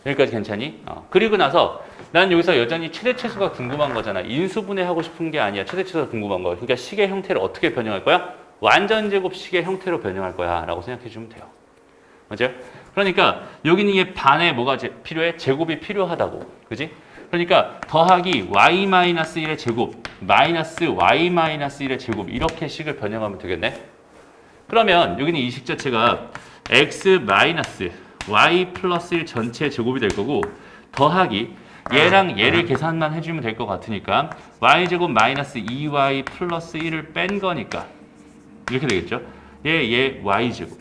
여기까지 괜찮니? 그리고 나서 난 여기서 여전히 최대최소가 궁금한 거잖아. 인수분해하고 싶은 게 아니야. 최대최소가 궁금한 거. 그러니까 식의 형태를 어떻게 변형할 거야? 완전 제곱 식의 형태로 변형할 거야 라고 생각해 주면 돼요. 맞아요? 그러니까 여기는 이게 반에 뭐가 필요해? 제곱이 필요하다고. 그지? 그러니까 더하기 y-1의 제곱 마이너스 y-1의 제곱 이렇게 식을 변형하면 되겠네. 그러면 여기는 이 식 자체가 x-y 플러스 1 전체 제곱이 될 거고 더하기 얘랑 얘를 계산만 해주면 될 것 같으니까 y제곱 마이너스 2y 플러스 1을 뺀 거니까 이렇게 되겠죠. 얘 y제곱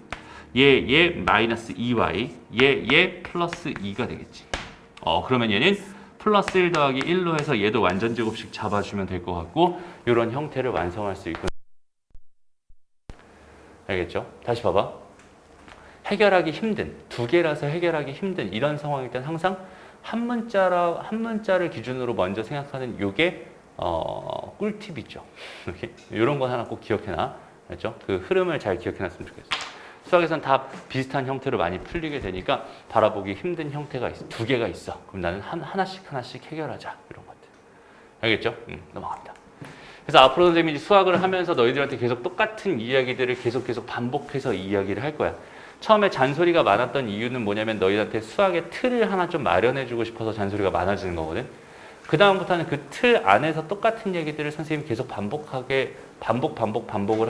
얘 마이너스 2y 얘 플러스 2가 되겠지. 그러면 얘는 플러스 1 더하기 1로 해서 얘도 완전 제곱식 잡아주면 될 것 같고 이런 형태를 완성할 수 있고. 알겠죠? 다시 봐봐. 해결하기 힘든, 두 개라서 해결하기 힘든 이런 상황일 땐 항상 한 문자를 기준으로 먼저 생각하는 요게 꿀팁이죠. 이런 거 하나 꼭 기억해놔. 알죠? 그 흐름을 잘 기억해놨으면 좋겠어. 수학에서는 다 비슷한 형태로 많이 풀리게 되니까 바라보기 힘든 형태가 있어. 두 개가 있어. 그럼 나는 하나씩 해결하자. 이런 것들. 알겠죠? 넘어갑니다. 그래서 앞으로 선생님이 수학을 하면서 너희들한테 계속 똑같은 이야기들을 계속 반복해서 이야기를 할 거야. 처음에 잔소리가 많았던 이유는 뭐냐면 너희한테 수학의 틀을 하나 좀 마련해주고 싶어서 잔소리가 많아지는 거거든. 그 다음부터는 그 틀 안에서 똑같은 얘기들을 선생님이 계속 반복을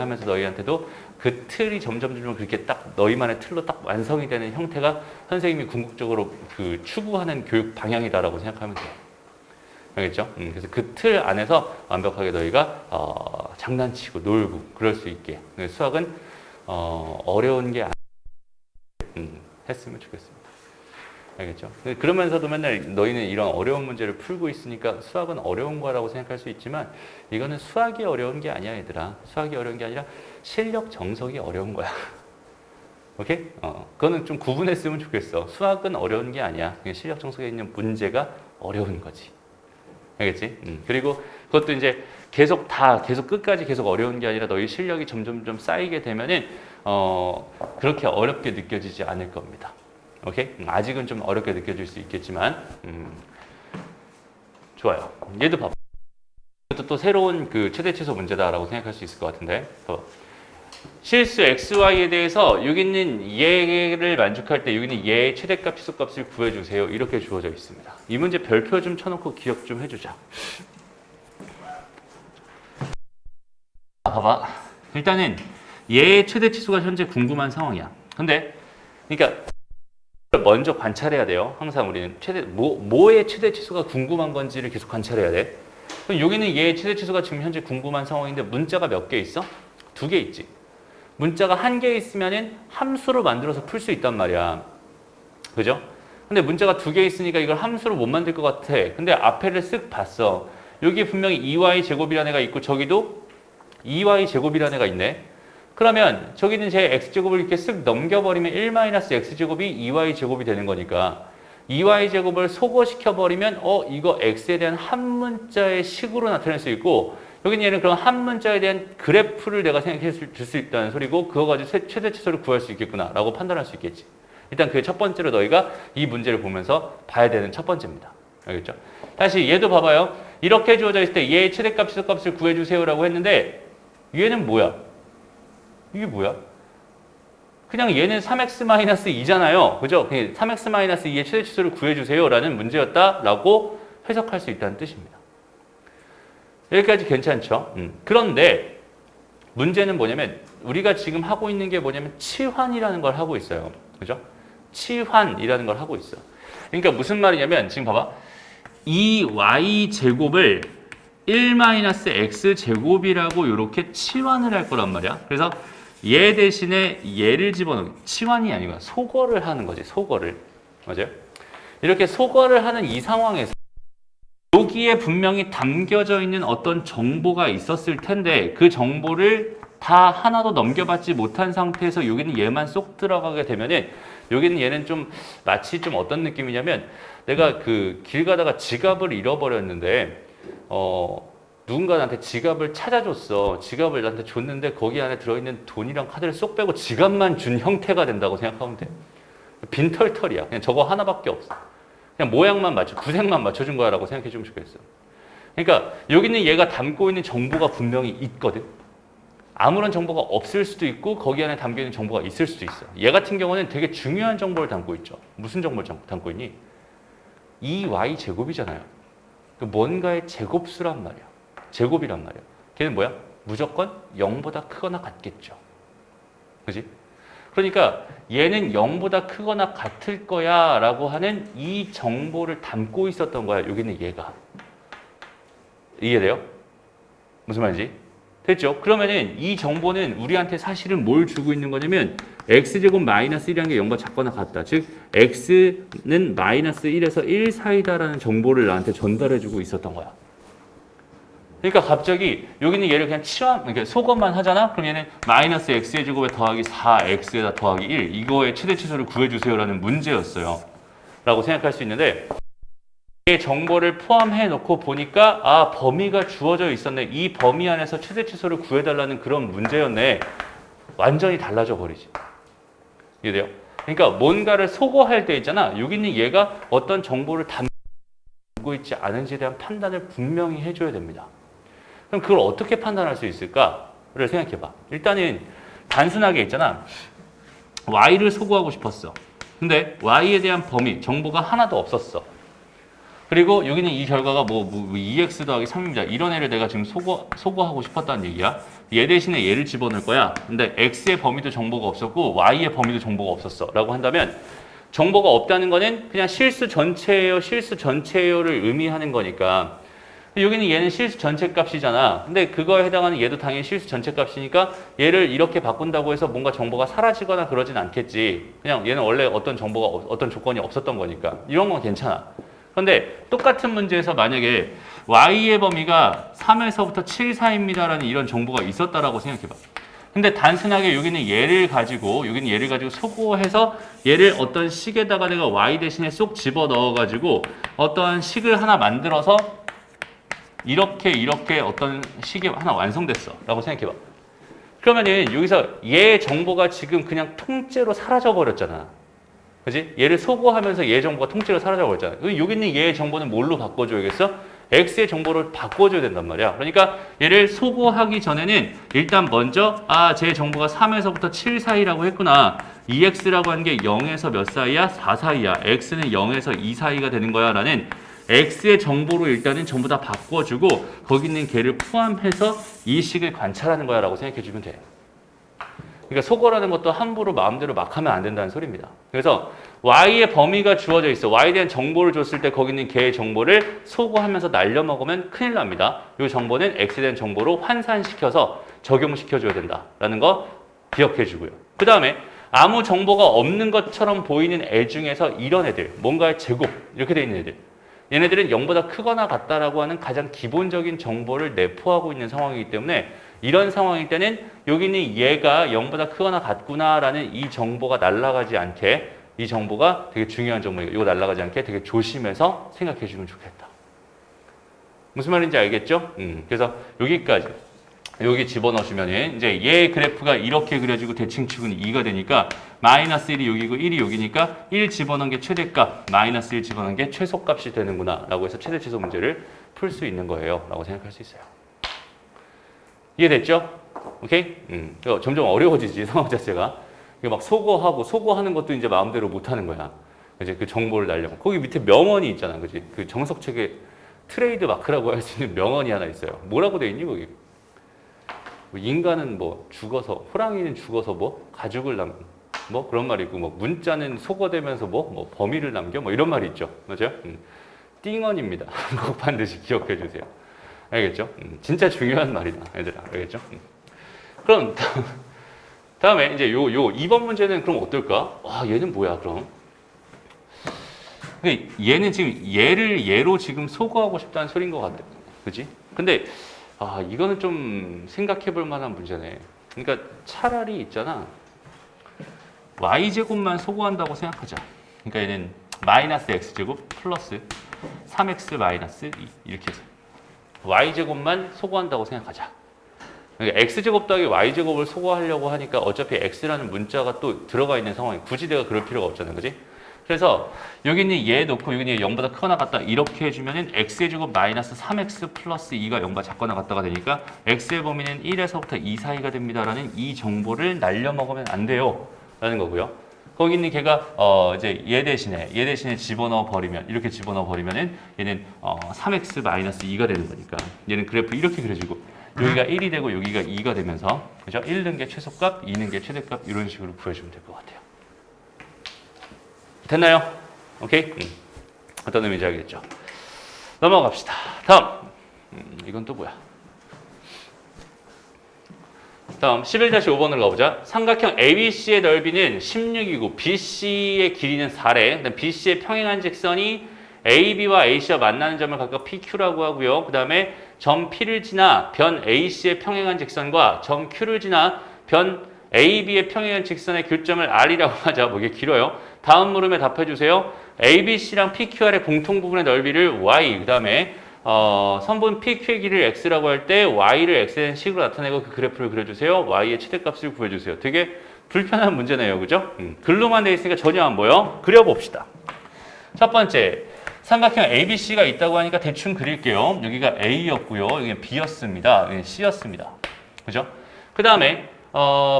하면서 너희한테도 그 틀이 점점 그렇게 딱 너희만의 틀로 딱 완성이 되는 형태가 선생님이 궁극적으로 그 추구하는 교육 방향이다라고 생각하면 돼. 알겠죠? 그래서 그 틀 안에서 완벽하게 너희가 장난치고 놀고 그럴 수 있게. 수학은 어려운 게 했으면 좋겠습니다. 알겠죠? 그러면서도 맨날 너희는 이런 어려운 문제를 풀고 있으니까 수학은 어려운 거라고 생각할 수 있지만 이거는 수학이 어려운 게 아니야, 얘들아. 수학이 어려운 게 아니라 실력 정석이 어려운 거야. 오케이? 그거는 좀 구분했으면 좋겠어. 수학은 어려운 게 아니야. 그냥 실력 정석에 있는 문제가 어려운 거지. 알겠지? 그리고 그것도 이제 계속 끝까지 계속 어려운 게 아니라 너희 실력이 점점 쌓이게 되면은 그렇게 어렵게 느껴지지 않을 겁니다. 오케이? 아직은 좀 어렵게 느껴질 수 있겠지만 좋아요. 얘도 봐봐. 이것도 또 새로운 그 최대 최소 문제다라고 생각할 수 있을 것 같은데 실수 xy에 대해서 여기 있는 얘를 만족할 때 여기 있는 얘의 최대값 치수값을 구해주세요. 이렇게 주어져 있습니다. 이 문제 별표 좀 쳐놓고 기억 좀 해주자. 봐봐. 일단은 얘의 최대 치수가 현재 궁금한 상황이야. 근데 그러니까 먼저 관찰해야 돼요. 항상 우리는 뭐의 최대 치수가 궁금한 건지를 계속 관찰해야 돼. 그럼 여기는 얘의 최대 치수가 지금 현재 궁금한 상황인데 문자가 몇 개 있어? 2개 있지. 문자가 1개 있으면은 함수로 만들어서 풀 수 있단 말이야. 그죠? 근데 문자가 2개 있으니까 이걸 함수로 못 만들 것 같아. 근데 앞에를 쓱 봤어. 여기 분명히 2y 제곱이라는 애가 있고 저기도 2y 제곱이라는 애가 있네. 그러면 저기는 제 x제곱을 이렇게 쓱 넘겨버리면 1-x제곱이 2y 제곱이 되는 거니까 2y 제곱을 소거시켜버리면 이거 x에 대한 한 문자의 식으로 나타낼 수 있고 여기는 얘는 그럼 한 문자에 대한 그래프를 내가 생각해 줄 수 있다는 소리고 그거 가지고 최대 치수를 구할 수 있겠구나 라고 판단할 수 있겠지. 일단 그게 첫 번째로 너희가 이 문제를 보면서 봐야 되는 첫 번째입니다. 알겠죠? 다시 얘도 봐봐요. 이렇게 주어져 있을 때 얘의 최대값 치수값을 구해주세요 라고 했는데 얘는 뭐야? 이게 뭐야? 그냥 얘는 3x-2잖아요. 그죠? 3x-2의 최대 치수를 구해주세요 라는 문제였다라고 해석할 수 있다는 뜻입니다. 여기까지 괜찮죠? 그런데 문제는 뭐냐면 우리가 지금 하고 있는 게 뭐냐면 치환이라는 걸 하고 있어요. 그죠? 치환이라는 걸 하고 있어. 그러니까 무슨 말이냐면 지금 봐봐. 이 y제곱을 1-x제곱이라고 이렇게 치환을 할 거란 말이야. 그래서 얘 대신에 얘를 집어넣는 치환이 아니고 소거를 하는 거지. 소거를. 맞아요? 이렇게 소거를 하는 이 상황에서 여기에 분명히 담겨져 있는 어떤 정보가 있었을 텐데 그 정보를 다 하나도 넘겨받지 못한 상태에서 여기는 얘만 쏙 들어가게 되면은 여기는 얘는 좀 마치 좀 어떤 느낌이냐면 내가 그 길 가다가 지갑을 잃어버렸는데 누군가 나한테 지갑을 찾아줬어. 지갑을 나한테 줬는데 거기 안에 들어있는 돈이랑 카드를 쏙 빼고 지갑만 준 형태가 된다고 생각하면 돼. 빈털털이야. 그냥 저거 하나밖에 없어. 그냥 모양만 구색만 맞춰준 거야라고 생각해 주면 좋겠어. 그러니까 여기는 얘가 담고 있는 정보가 분명히 있거든. 아무런 정보가 없을 수도 있고 거기 안에 담겨 있는 정보가 있을 수도 있어. 얘 같은 경우는 되게 중요한 정보를 담고 있죠. 무슨 정보를 담고 있니? 2y 제곱이잖아요. 뭔가의 제곱수란 말이야. 제곱이란 말이야. 걔는 뭐야? 무조건 0보다 크거나 같겠죠. 그지? 그러니까 얘는 0보다 크거나 같을 거야 라고 하는 이 정보를 담고 있었던 거야. 여기는 얘가. 이해돼요? 무슨 말인지? 됐죠? 그러면은 이 정보는 우리한테 사실은 뭘 주고 있는 거냐면 x제곱 마이너스 1이라는 게 0보다 작거나 같다. 즉 x는 마이너스 1에서 1 사이다라는 정보를 나한테 전달해 주고 있었던 거야. 그러니까 갑자기 여기는 얘를 그냥 그러니까 소거만 하잖아? 그럼 얘는 마이너스 x의 제곱에 더하기 4x에다 더하기 1 이거의 최대 치수를 구해주세요 라는 문제였어요. 라고 생각할 수 있는데 이 정보를 포함해 놓고 보니까 범위가 주어져 있었네. 이 범위 안에서 최대 치수를 구해달라는 그런 문제였네. 완전히 달라져 버리지. 이해돼요? 그러니까 뭔가를 소거할 때 있잖아. 여기 있는 얘가 어떤 정보를 담고 있지 않은지에 대한 판단을 분명히 해줘야 됩니다. 그럼 그걸 어떻게 판단할 수 있을까를 생각해봐. 일단은 단순하게 있잖아. y를 소거하고 싶었어. 근데 y에 대한 범위, 정보가 하나도 없었어. 그리고 여기는 이 결과가 2x 더하기 3입니다. 이런 애를 내가 지금 소거하고 싶었다는 얘기야. 얘 대신에 얘를 집어넣을 거야. 근데 x의 범위도 정보가 없었고 y의 범위도 정보가 없었어. 라고 한다면 정보가 없다는 거는 그냥 실수 전체예요, 실수 전체예요를 의미하는 거니까 여기는 얘는 실수 전체 값이잖아. 근데 그거에 해당하는 얘도 당연히 실수 전체 값이니까 얘를 이렇게 바꾼다고 해서 뭔가 정보가 사라지거나 그러진 않겠지. 그냥 얘는 원래 어떤 정보가 어떤 조건이 없었던 거니까 이런 건 괜찮아. 그런데 똑같은 문제에서 만약에 y의 범위가 3에서부터 7 사이입니다라는 이런 정보가 있었다라고 생각해봐. 근데 단순하게 여기는 얘를 가지고 소거해서 얘를 어떤 식에다가 내가 y 대신에 쏙 집어 넣어가지고 어떤 식을 하나 만들어서 이렇게 어떤 식이 하나 완성됐어 라고 생각해봐. 그러면은 여기서 얘 정보가 지금 그냥 통째로 사라져 버렸잖아. 그지? 얘를 소거하면서 얘 정보가 통째로 사라져 버렸잖아. 여기 있는 얘 정보는 뭘로 바꿔줘야겠어? x의 정보를 바꿔줘야 된단 말이야. 그러니까 얘를 소거하기 전에는 일단 먼저 제 정보가 3에서부터 7 사이라고 했구나. 2x라고 하는 게 0에서 몇 사이야? 4 사이야. x는 0에서 2 사이가 되는 거야 라는 x의 정보로 일단은 전부 다 바꿔주고 거기 있는 걔를 포함해서 이 식을 관찰하는 거야 라고 생각해 주면 돼. 그러니까 소거라는 것도 함부로 마음대로 막 하면 안 된다는 소리입니다. 그래서 y의 범위가 주어져 있어. y에 대한 정보를 줬을 때 거기 있는 걔의 정보를 소거하면서 날려먹으면 큰일 납니다. 이 정보는 x에 대한 정보로 환산시켜서 적용시켜줘야 된다라는 거 기억해 주고요. 그 다음에 아무 정보가 없는 것처럼 보이는 애 중에서 이런 애들, 뭔가의 제곱 이렇게 돼 있는 애들, 얘네들은 0보다 크거나 같다라고 하는 가장 기본적인 정보를 내포하고 있는 상황이기 때문에 이런 상황일 때는 여기 있는 얘가 0보다 크거나 같구나라는 이 정보가 날아가지 않게, 이 정보가 되게 중요한 정보니까 이거 날아가지 않게 되게 조심해서 생각해 주면 좋겠다. 무슨 말인지 알겠죠? 그래서 여기까지 여기 집어넣으시면은 이제 얘 그래프가 이렇게 그려지고 대칭축은 2가 되니까 마이너스 1이 여기고 1이 여기니까 1 집어넣은 게 최대값, 마이너스 1 집어넣은 게 최소값이 되는구나 라고 해서 최대 최소 문제를 풀 수 있는 거예요 라고 생각할 수 있어요. 이해됐죠? 오케이? 점점 어려워지지 상황 자체가. 막 소거하는 것도 이제 마음대로 못 하는 거야. 이제 그 정보를 날려고. 거기 밑에 명언이 있잖아. 그지? 그 정석책에 트레이드 마크라고 할 수 있는 명언이 하나 있어요. 뭐라고 돼 있니, 거기? 인간은 뭐 죽어서, 호랑이는 죽어서 뭐 가죽을 뭐 그런 말이 있고, 뭐 문자는 소거되면서 뭐 범위를 남겨 뭐 이런 말이 있죠. 맞아요? 띵언입니다. 꼭 반드시 기억해 주세요. 알겠죠? 진짜 중요한 말이다, 얘들아. 알겠죠? 그럼 다음에 이제 요 2번 문제는 그럼 어떨까? 얘는 뭐야, 그럼? 얘는 지금 얘로 지금 소거하고 싶다는 소린 것 같아. 그지? 근데 이거는 좀 생각해 볼 만한 문제네. 그러니까 차라리 있잖아. y제곱만 소거한다고 생각하자. 그러니까 얘는 마이너스 x제곱 플러스 3x 마이너스 2 이렇게 해서 y제곱만 소거한다고 생각하자. 그러니까 x제곱 더하기 y제곱을 소거하려고 하니까 어차피 x라는 문자가 또 들어가 있는 상황이 굳이 내가 그럴 필요가 없잖아요. 그지? 그래서 여기 있는 얘 놓고 여기 있는 0보다 크거나 같다 이렇게 해주면은 x의 제곱 마이너스 3x 플러스 2가 0보다 작거나 같다가 되니까 x의 범위는 1에서부터 2 사이가 됩니다라는 이 정보를 날려먹으면 안 돼요 라는 거고요. 거기 있는 걔가 이제 얘 대신에 집어넣어 버리면, 이렇게 집어넣어 버리면은 얘는 3x 마이너스 2가 되는 거니까 얘는 그래프 이렇게 그려지고 여기가 1이 되고 여기가 2가 되면서, 그죠? 1는 게 최소값, 2는 게 최대값 이런 식으로 구해주면 될 것 같아요. 됐나요? 오케이? 어떤 의미인지 알겠죠? 넘어갑시다. 다음. 이건 또 뭐야? 다음 11-5번으로 가보자. 삼각형 ABC의 넓이는 16이고 BC의 길이는 4래. BC의 평행한 직선이 AB와 AC와 만나는 점을 각각 PQ라고 하고요. 그 다음에 점 P를 지나 변 AC의 평행한 직선과 점 Q를 지나 변 AB의 평행한 직선의 교점을 R이라고 하자. 뭐 이게 길어요. 다음 물음에 답해주세요. ABC랑 PQR의 공통 부분의 넓이를 Y, 그 다음에 선분 PQ의 길이를 X라고 할 때 Y를 X에 대한 식으로 나타내고 그 그래프를 그려주세요. Y의 최대값을 구해주세요. 되게 불편한 문제네요. 그죠? 글로만 돼 있으니까 전혀 안 보여. 그려봅시다. 첫 번째, 삼각형 ABC가 있다고 하니까 대충 그릴게요. 여기가 A였고요. 여기가 B였습니다. 여기는 C였습니다. 그죠? 그 다음에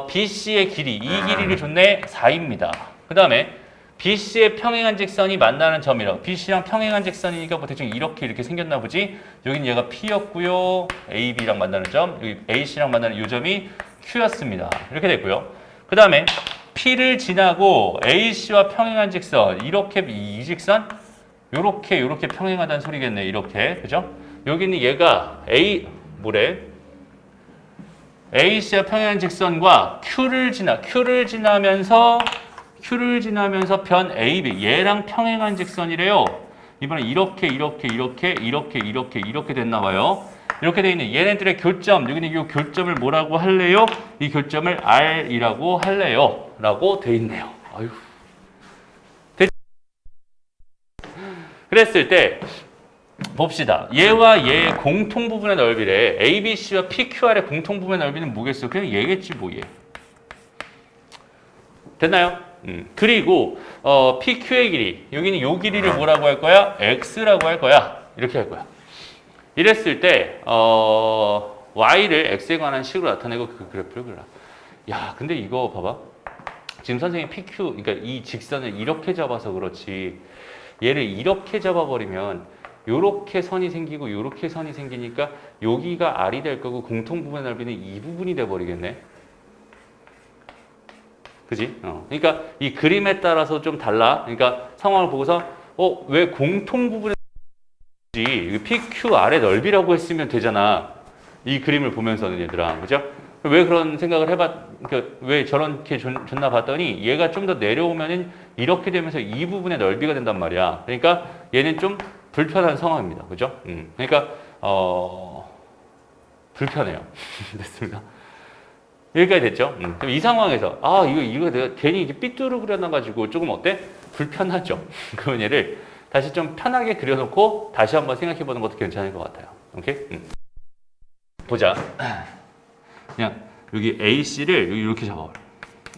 BC의 길이, 이 길이를 줬네 4입니다. 그 다음에 BC의 평행한 직선이 만나는 점이라고. BC랑 평행한 직선이니까 뭐 대충 이렇게 생겼나 보지. 여기는 얘가 P였고요. AB랑 만나는 점, 여기 AC랑 만나는 이 점이 Q였습니다. 이렇게 됐고요. 그 다음에 P를 지나고 AC와 평행한 직선, 이렇게 이 직선, 요렇게 평행하다는 소리겠네. 이렇게, 그죠? 여기는 얘가 AC와 평행한 직선과 Q를 지나면서 변 AB 얘랑 평행한 직선이래요. 이번에 이렇게 됐나 봐요. 이렇게 돼 있는 얘네들의 교점, 여기는 이 교점을 뭐라고 할래요? 이 교점을 R이라고 할래요? 라고 돼 있네요. 아유. 그랬을 때 봅시다. 얘와 얘의 공통 부분의 넓이래. ABC와 PQR의 공통 부분의 넓이는 뭐겠어? 그냥 얘겠지 뭐 얘. 됐나요? 그리고 PQ의 길이, 여기는 요 길이를 뭐라고 할 거야? X라고 할 거야. 이렇게 할 거야. 이랬을 때 Y를 X에 관한 식으로 나타내고 그 그래프를 그려라. 야, 근데 이거 봐봐. 지금 선생님이 PQ, 그러니까 이 직선을 이렇게 잡아서 그렇지 얘를 이렇게 잡아버리면 요렇게 선이 생기고 요렇게 선이 생기니까 여기가 R이 될 거고 공통 부분의 넓이는 이 부분이 돼버리겠네. 그지? 그러니까 이 그림에 따라서 좀 달라. 그러니까 상황을 보고서 왜 공통 부분의 PQR의 넓이라고 했으면 되잖아. 이 그림을 보면서는 얘들아. 그죠? 왜 그런 생각을 그러니까 왜 저렇게 줬나 봤더니 얘가 좀 더 내려오면은 이렇게 되면서 이 부분의 넓이가 된단 말이야. 그러니까 얘는 좀 불편한 상황입니다. 그죠? 그러니까 불편해요. 됐습니다. 여기까지 됐죠? 그럼 이 상황에서 이거 내가 괜히 이렇게 삐뚤어 그려놔가지고 조금 어때? 불편하죠. 그런 얘를 다시 좀 편하게 그려놓고 다시 한번 생각해보는 것도 괜찮을 것 같아요. 오케이? 보자. 그냥 여기 AC를 여기 이렇게 잡아버려.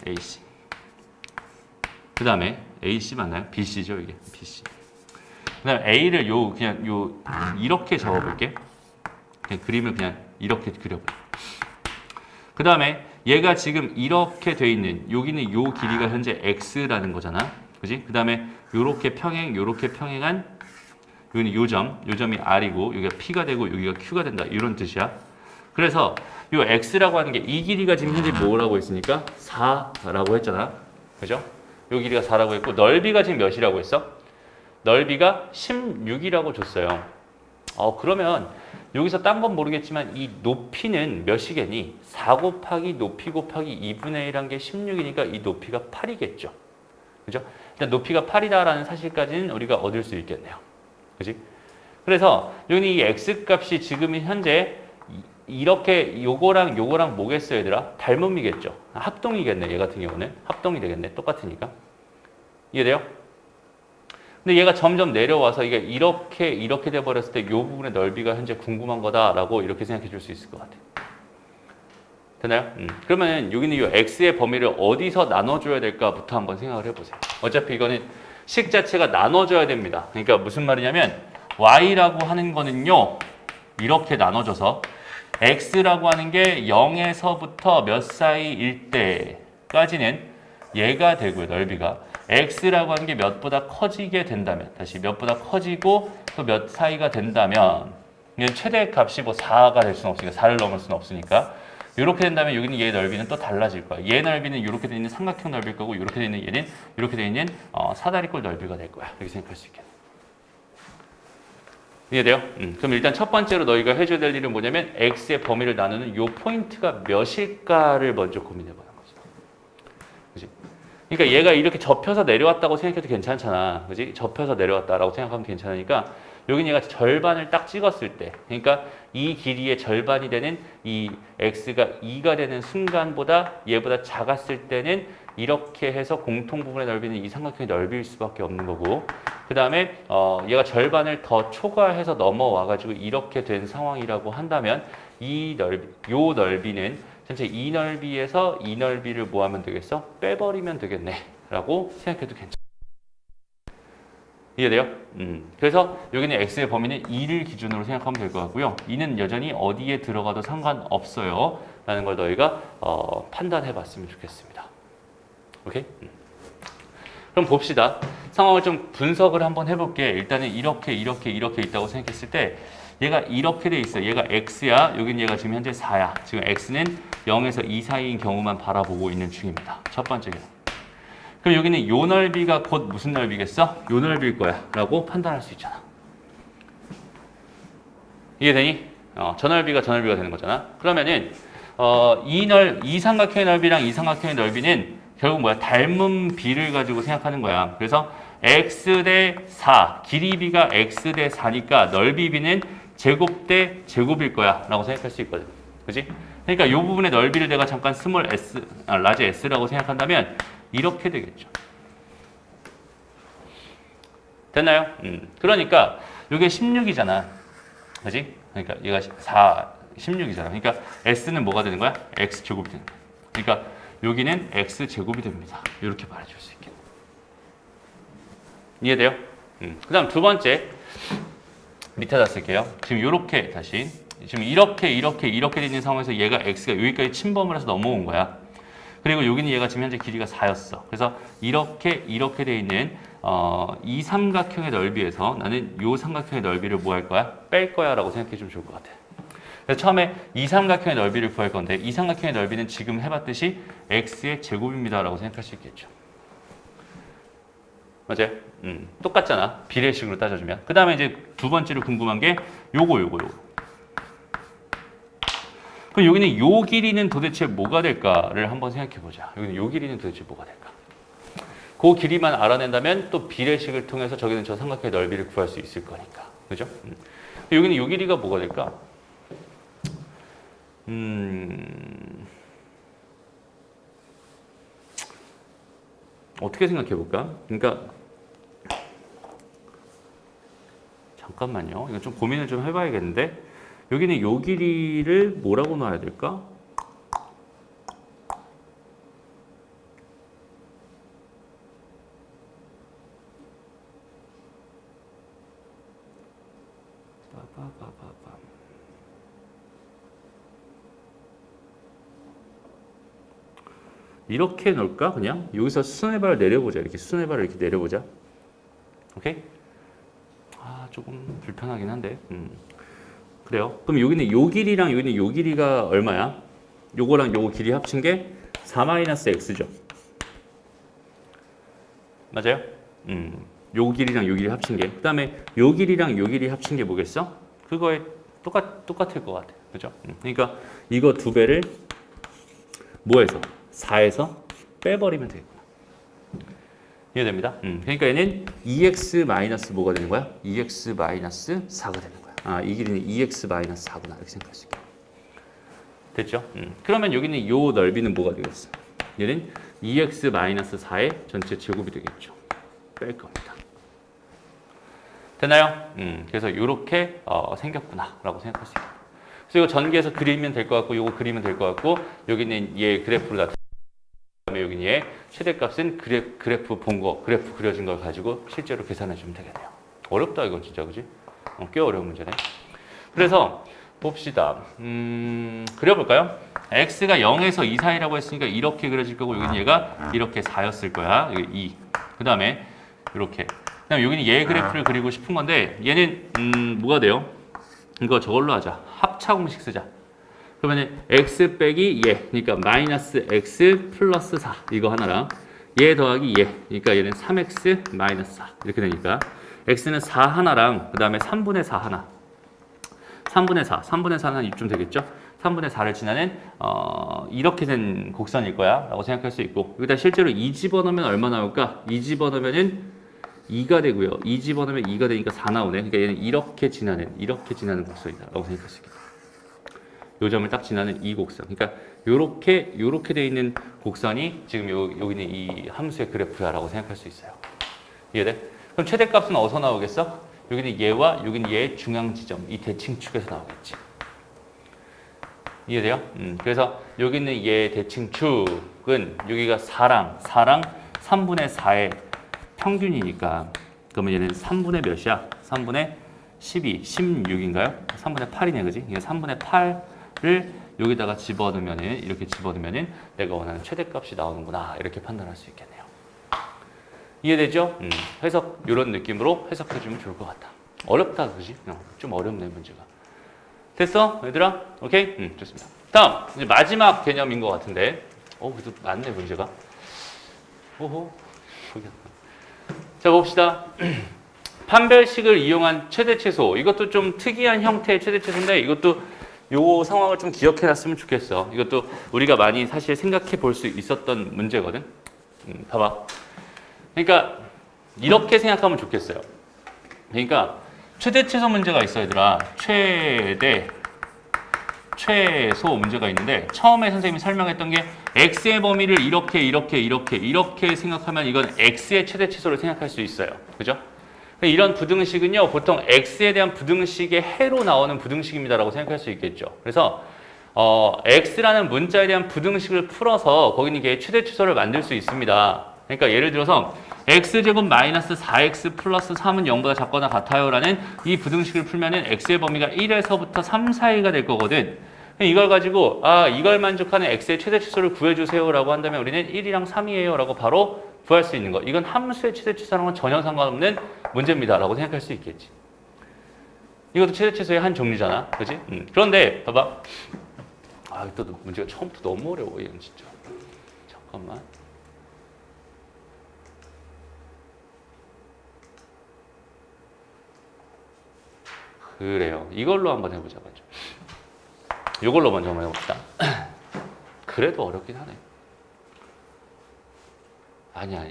AC. 그 다음에 AC 맞나요? BC죠, 이게 BC. 그 다음에 A를 그냥 이렇게 잡아볼게. 그냥 그림을 그냥 이렇게 그려볼게. 그 다음에 얘가 지금 이렇게 돼 있는 여기는 요 길이가 현재 X라는 거잖아. 그지? 그 다음에 요렇게 평행한 여기는 요점이 R이고 여기가 P가 되고 여기가 Q가 된다. 이런 뜻이야. 그래서 요 X라고 하는 게 이 길이가 지금 현재 뭐라고 했으니까 4라고 했잖아. 그죠? 요 길이가 4라고 했고 넓이가 지금 몇이라고 했어? 넓이가 16이라고 줬어요. 그러면 여기서 딴 건 모르겠지만 이 높이는 몇이겠니? 4 곱하기 높이 곱하기 2분의 1한 게 16이니까 이 높이가 8이겠죠. 그죠? 일단 높이가 8이다라는 사실까지는 우리가 얻을 수 있겠네요. 그지? 그래서 여기 이 x 값이 지금 현재 이렇게 요거랑 뭐겠어요, 얘들아? 닮음이겠죠. 합동이겠네, 얘 같은 경우는. 합동이 되겠네, 똑같으니까. 이해돼요? 근데 얘가 점점 내려와서 이게 이렇게 돼버렸을 때 이 부분의 넓이가 현재 궁금한 거다라고 이렇게 생각해 줄 수 있을 것 같아요. 되나요? 그러면 여기는 이 x의 범위를 어디서 나눠줘야 될까부터 한번 생각을 해보세요. 어차피 이거는 식 자체가 나눠줘야 됩니다. 그러니까 무슨 말이냐면 y라고 하는 거는요. 이렇게 나눠줘서 x라고 하는 게 0에서부터 몇 사이일 때까지는 얘가 되고요. 넓이가. x라고 하는 게 몇보다 커지게 된다면 다시 몇보다 커지고 또 몇 사이가 된다면 최대 값이 뭐 4가 될 수는 없으니까 4를 넘을 수는 없으니까 이렇게 된다면 여기는 얘의 넓이는 또 달라질 거야. 얘 넓이는 이렇게 되어 있는 삼각형 넓이일 거고 이렇게 되어 있는 얘는 이렇게 되어 있는 사다리꼴 넓이가 될 거야. 이렇게 생각할 수 있겠네. 이해돼요? 그럼 일단 첫 번째로 너희가 해줘야 될 일은 뭐냐면 x의 범위를 나누는 요 포인트가 몇일까를 먼저 고민해보는 거지. 그치? 그러니까 얘가 이렇게 접혀서 내려왔다고 생각해도 괜찮잖아. 그지? 접혀서 내려왔다라고 생각하면 괜찮으니까 여긴 얘가 절반을 딱 찍었을 때 그러니까 이 길이의 절반이 되는 이 x가 2가 되는 순간보다 얘보다 작았을 때는 이렇게 해서 공통 부분의 넓이는 이 삼각형의 넓이일 수밖에 없는 거고 그 다음에 얘가 절반을 더 초과해서 넘어와가지고 이렇게 된 상황이라고 한다면 요 넓이는 전체 이 넓이에서 이 넓이를 뭐 하면 되겠어? 빼버리면 되겠네 라고 생각해도 괜찮아. 이해돼요? 그래서 여기는 x의 범위는 2를 기준으로 생각하면 될 것 같고요. 2는 여전히 어디에 들어가도 상관없어요 라는 걸 너희가 판단해 봤으면 좋겠습니다. 오케이? 그럼 봅시다. 상황을 좀 분석을 한번 해볼게. 일단은 이렇게 있다고 생각했을 때 얘가 이렇게 돼 있어. 얘가 x야. 여긴 얘가 지금 현재 4야. 지금 x는 0에서 2 사이인 경우만 바라보고 있는 중입니다. 첫 번째 경우. 그럼 여기는 요 넓이가 곧 무슨 넓이겠어? 요 넓이일 거야 라고 판단할 수 있잖아. 이해되니? 저 넓이가 되는 거잖아. 그러면은 이 삼각형의 넓이랑 이 삼각형의 넓이는 결국 뭐야? 닮은 비를 가지고 생각하는 거야. 그래서 x 대 4, 길이 b가 x 대 4니까 넓이 b는 제곱 대 제곱일 거야 라고 생각할 수 있거든. 그지? 그러니까 이 부분의 넓이를 내가 잠깐 스몰 s, 라지 s라고 생각한다면 이렇게 되겠죠. 됐나요? 그러니까 이게 16이잖아. 그지? 그러니까 얘가 16이잖아. 그러니까 s는 뭐가 되는 거야? x제곱이 되는 거야. 그러니까 여기는 x제곱이 됩니다. 이렇게 말해줄 수 있겠네. 이해돼요? 그 다음 두 번째 밑에다 쓸게요. 지금 이렇게 다시 지금 이렇게 돼 있는 상황에서 얘가 x가 여기까지 침범을 해서 넘어온 거야. 그리고 여기는 얘가 지금 현재 길이가 4였어. 그래서 이렇게 돼 있는 이 삼각형의 넓이에서 나는 이 삼각형의 넓이를 뭐 할 거야? 뺄 거야 라고 생각해 주면 좋을 것 같아. 그래서 처음에 이 삼각형의 넓이를 구할 건데 이 삼각형의 넓이는 지금 해봤듯이 x의 제곱입니다 라고 생각할 수 있겠죠. 맞아요? 똑같잖아. 비례식으로 따져주면. 그 다음에 이제 두 번째로 궁금한 게 요거. 그럼 여기는 요 길이는 도대체 뭐가 될까를 한번 생각해 보자. 여기는 요 길이는 도대체 뭐가 될까? 그 길이만 알아낸다면 또 비례식을 통해서 저기는 저 삼각형의 넓이를 구할 수 있을 거니까. 그죠? 여기는 요 길이가 뭐가 될까? 어떻게 생각해 볼까? 그러니까 잠깐만요. 이거 좀 고민을 좀 해봐야겠는데 여기는 요 길이를 뭐라고 놔야 될까? 이렇게 놓을까? 그냥 여기서 수선의 발을 내려보자. 이렇게 수선의 발을 이렇게 내려보자. 오케이? 조금 불편하긴 한데. 그래요. 그럼 여기는 요 길이랑 여기는 요 길이가 얼마야? 요거랑 요거 길이 합친 게 4-x죠. 맞아요? 요 길이랑 요 길이 합친 게. 그 다음에 요 길이랑 요 길이 합친 게 뭐겠어? 그거에 똑같을 것 같아. 그죠? 그러니까 이거 두 배를 뭐에서? 4에서 빼버리면 되겠구나. 이해됩니다? 그러니까 얘는 2x 마이너스 뭐가 되는 거야? 2x 마이너스 4가 되는 거야. 이 길이는 2x 마이너스 4구나. 이렇게 생각할 수 있게. 됐죠? 그러면 여기는 요 넓이는 뭐가 되겠어? 얘는 2x 마이너스 4의 전체 제곱이 되겠죠. 뺄 겁니다. 됐나요? 그래서 이렇게 생겼구나 라고 생각할 수 있겠다. 그래서 이거 전개해서 그리면 될 것 같고 이거 그리면 될 것 같고 여기는 얘 그래프로 나타내 여기는 얘 최대값은 그래프 본 거, 그래프 그려진 걸 가지고 실제로 계산해 주면 되겠네요. 어렵다 이건 진짜 그지? 꽤 어려운 문제네. 그래서 봅시다. 그려볼까요? x가 0에서 2 사이라고 했으니까 이렇게 그려질 거고 여기는 얘가 이렇게 4였을 거야. 여기 2. 그 다음에 이렇게. 그 다음에 여기는 얘 그래프를 그리고 싶은 건데 얘는 뭐가 돼요? 이거 저걸로 하자. 합차 공식 쓰자. 그러면 x 빼기 얘, 그러니까 마이너스 x 플러스 4 이거 하나랑 얘 더하기 얘, 그러니까 얘는 3x 마이너스 4 이렇게 되니까 x는 4 하나랑 그 다음에 3분의 4 하나 3분의 4는 이쯤 되겠죠? 3분의 4를 지나는 이렇게 된 곡선일 거야 라고 생각할 수 있고 여기다 실제로 2 집어넣으면 얼마 나올까? 2 집어넣으면은 2가 되고요. 2 집어넣으면 2가 되니까 4 나오네. 그러니까 얘는 이렇게 지나는 곡선이다 라고 생각할 수 있겠다. 요 점을 딱 지나는 이 곡선. 그러니까 요렇게 돼 있는 곡선이 지금 여기는 이 함수의 그래프야라고 생각할 수 있어요. 이해돼? 그럼 최대값은 어디서 나오겠어? 여기는 얘와 여기는 얘의 중앙 지점, 이 대칭축에서 나오겠지. 이해돼요? 그래서 여기는 얘의 대칭축은 여기가 4랑 3분의 4의 평균이니까 그러면 얘는 3분의 몇이야? 3분의 12, 16인가요? 3분의 8이네, 그지? 이게 3분의 8을 여기다가 집어넣으면은 이렇게 집어넣으면은 내가 원하는 최대값이 나오는구나 이렇게 판단할 수 있겠네요. 이해되죠? 해석 이런 느낌으로 해석해주면 좋을 것 같다. 어렵다, 그지? 좀 어렵네 문제가. 됐어, 얘들아? 오케이? 좋습니다. 다음 이제 마지막 개념인 것 같은데, 그래도 많네 문제가. 오호, 자 봅시다. 판별식을 이용한 최대 최소. 이것도 좀 특이한 형태의 최대 최소인데 이것도 요 상황을 좀 기억해 놨으면 좋겠어. 이것도 우리가 많이 사실 생각해 볼 수 있었던 문제거든. 봐봐. 그러니까 이렇게 생각하면 좋겠어요. 그러니까 최대 최소 문제가 있어 얘들아. 최대 최소 문제가 있는데 처음에 선생님이 설명했던 게 x의 범위를 이렇게 생각하면 이건 x의 최대 최소를 생각할 수 있어요. 그죠? 이런 부등식은요, 보통 x에 대한 부등식의 해로 나오는 부등식입니다라고 생각할 수 있겠죠. 그래서 x라는 문자에 대한 부등식을 풀어서 거기는 게 최대 최소를 만들 수 있습니다. 그러니까 예를 들어서 x제곱 마이너스 4x 플러스 3은 0보다 작거나 같아요 라는 이 부등식을 풀면은 x의 범위가 1에서부터 3 사이가 될 거거든. 이걸 가지고 이걸 만족하는 x의 최대 최소를 구해주세요 라고 한다면 우리는 1이랑 3이에요 라고 바로 구할 수 있는 거. 이건 함수의 최대 최소랑은 전혀 상관없는 문제입니다 라고 생각할 수 있겠지. 이것도 최대 최소의 한 종류잖아. 그렇지? 그런데 봐봐. 또 문제가 처음부터 너무 어려워. 이건 진짜. 잠깐만. 그래요. 이걸로 한번 해보자. 맞죠? 이걸로 먼저 한번 해봅시다. 그래도 어렵긴 하네. 아니야.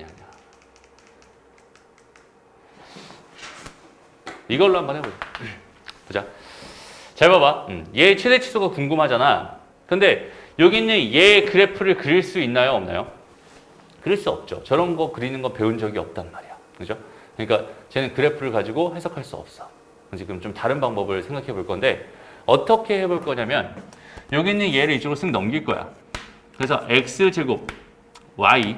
이걸로 한번 해보자. 보자. 잘 봐봐. 얘 최대 치수가 궁금하잖아. 근데 여기 있는 얘 그래프를 그릴 수 있나요? 없나요? 그릴 수 없죠. 저런 거 그리는 거 배운 적이 없단 말이야. 그죠? 그러니까 쟤는 그래프를 가지고 해석할 수 없어. 지금 좀 다른 방법을 생각해 볼 건데 어떻게 해볼 거냐면 여기 있는 얘를 이쪽으로 쓱 넘길 거야. 그래서 x제곱 y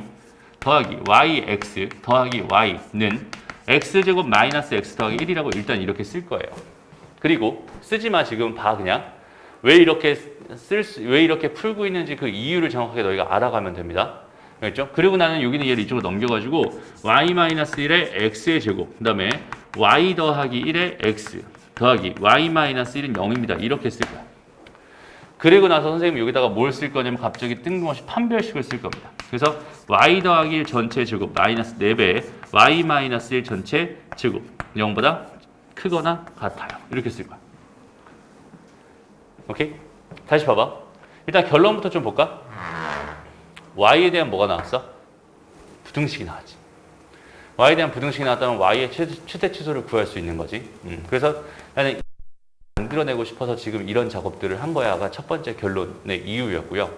더하기 yx 더하기 y는 x제곱 마이너스 x 더하기 1이라고 일단 이렇게 쓸 거예요. 그리고 쓰지 마. 지금 봐. 그냥 왜 이렇게 풀고 있는지 그 이유를 정확하게 너희가 알아가면 됩니다. 알겠죠? 그리고 나는 여기는 얘를 이쪽으로 넘겨가지고 y-1의 x의 제곱 그 다음에 y 더하기 1의 x 더하기 y-1은 0입니다. 이렇게 쓸 거야. 그리고 나서 선생님이 여기다가 뭘 쓸 거냐면 갑자기 뜬금없이 판별식을 쓸 겁니다. 그래서 y 더하기 1 전체 제곱 마이너스 4배 y-1 전체 제곱 0보다 크거나 같아요. 이렇게 쓸 거야. 오케이? 다시 봐봐. 일단 결론부터 좀 볼까? y에 대한 뭐가 나왔어? 부등식이 나왔지. y에 대한 부등식이 나왔다면 y의 최대 최소를 구할 수 있는 거지. 그래서 나는 만들어내고 싶어서 지금 이런 작업들을 한 거야가 첫 번째 결론의 이유였고요.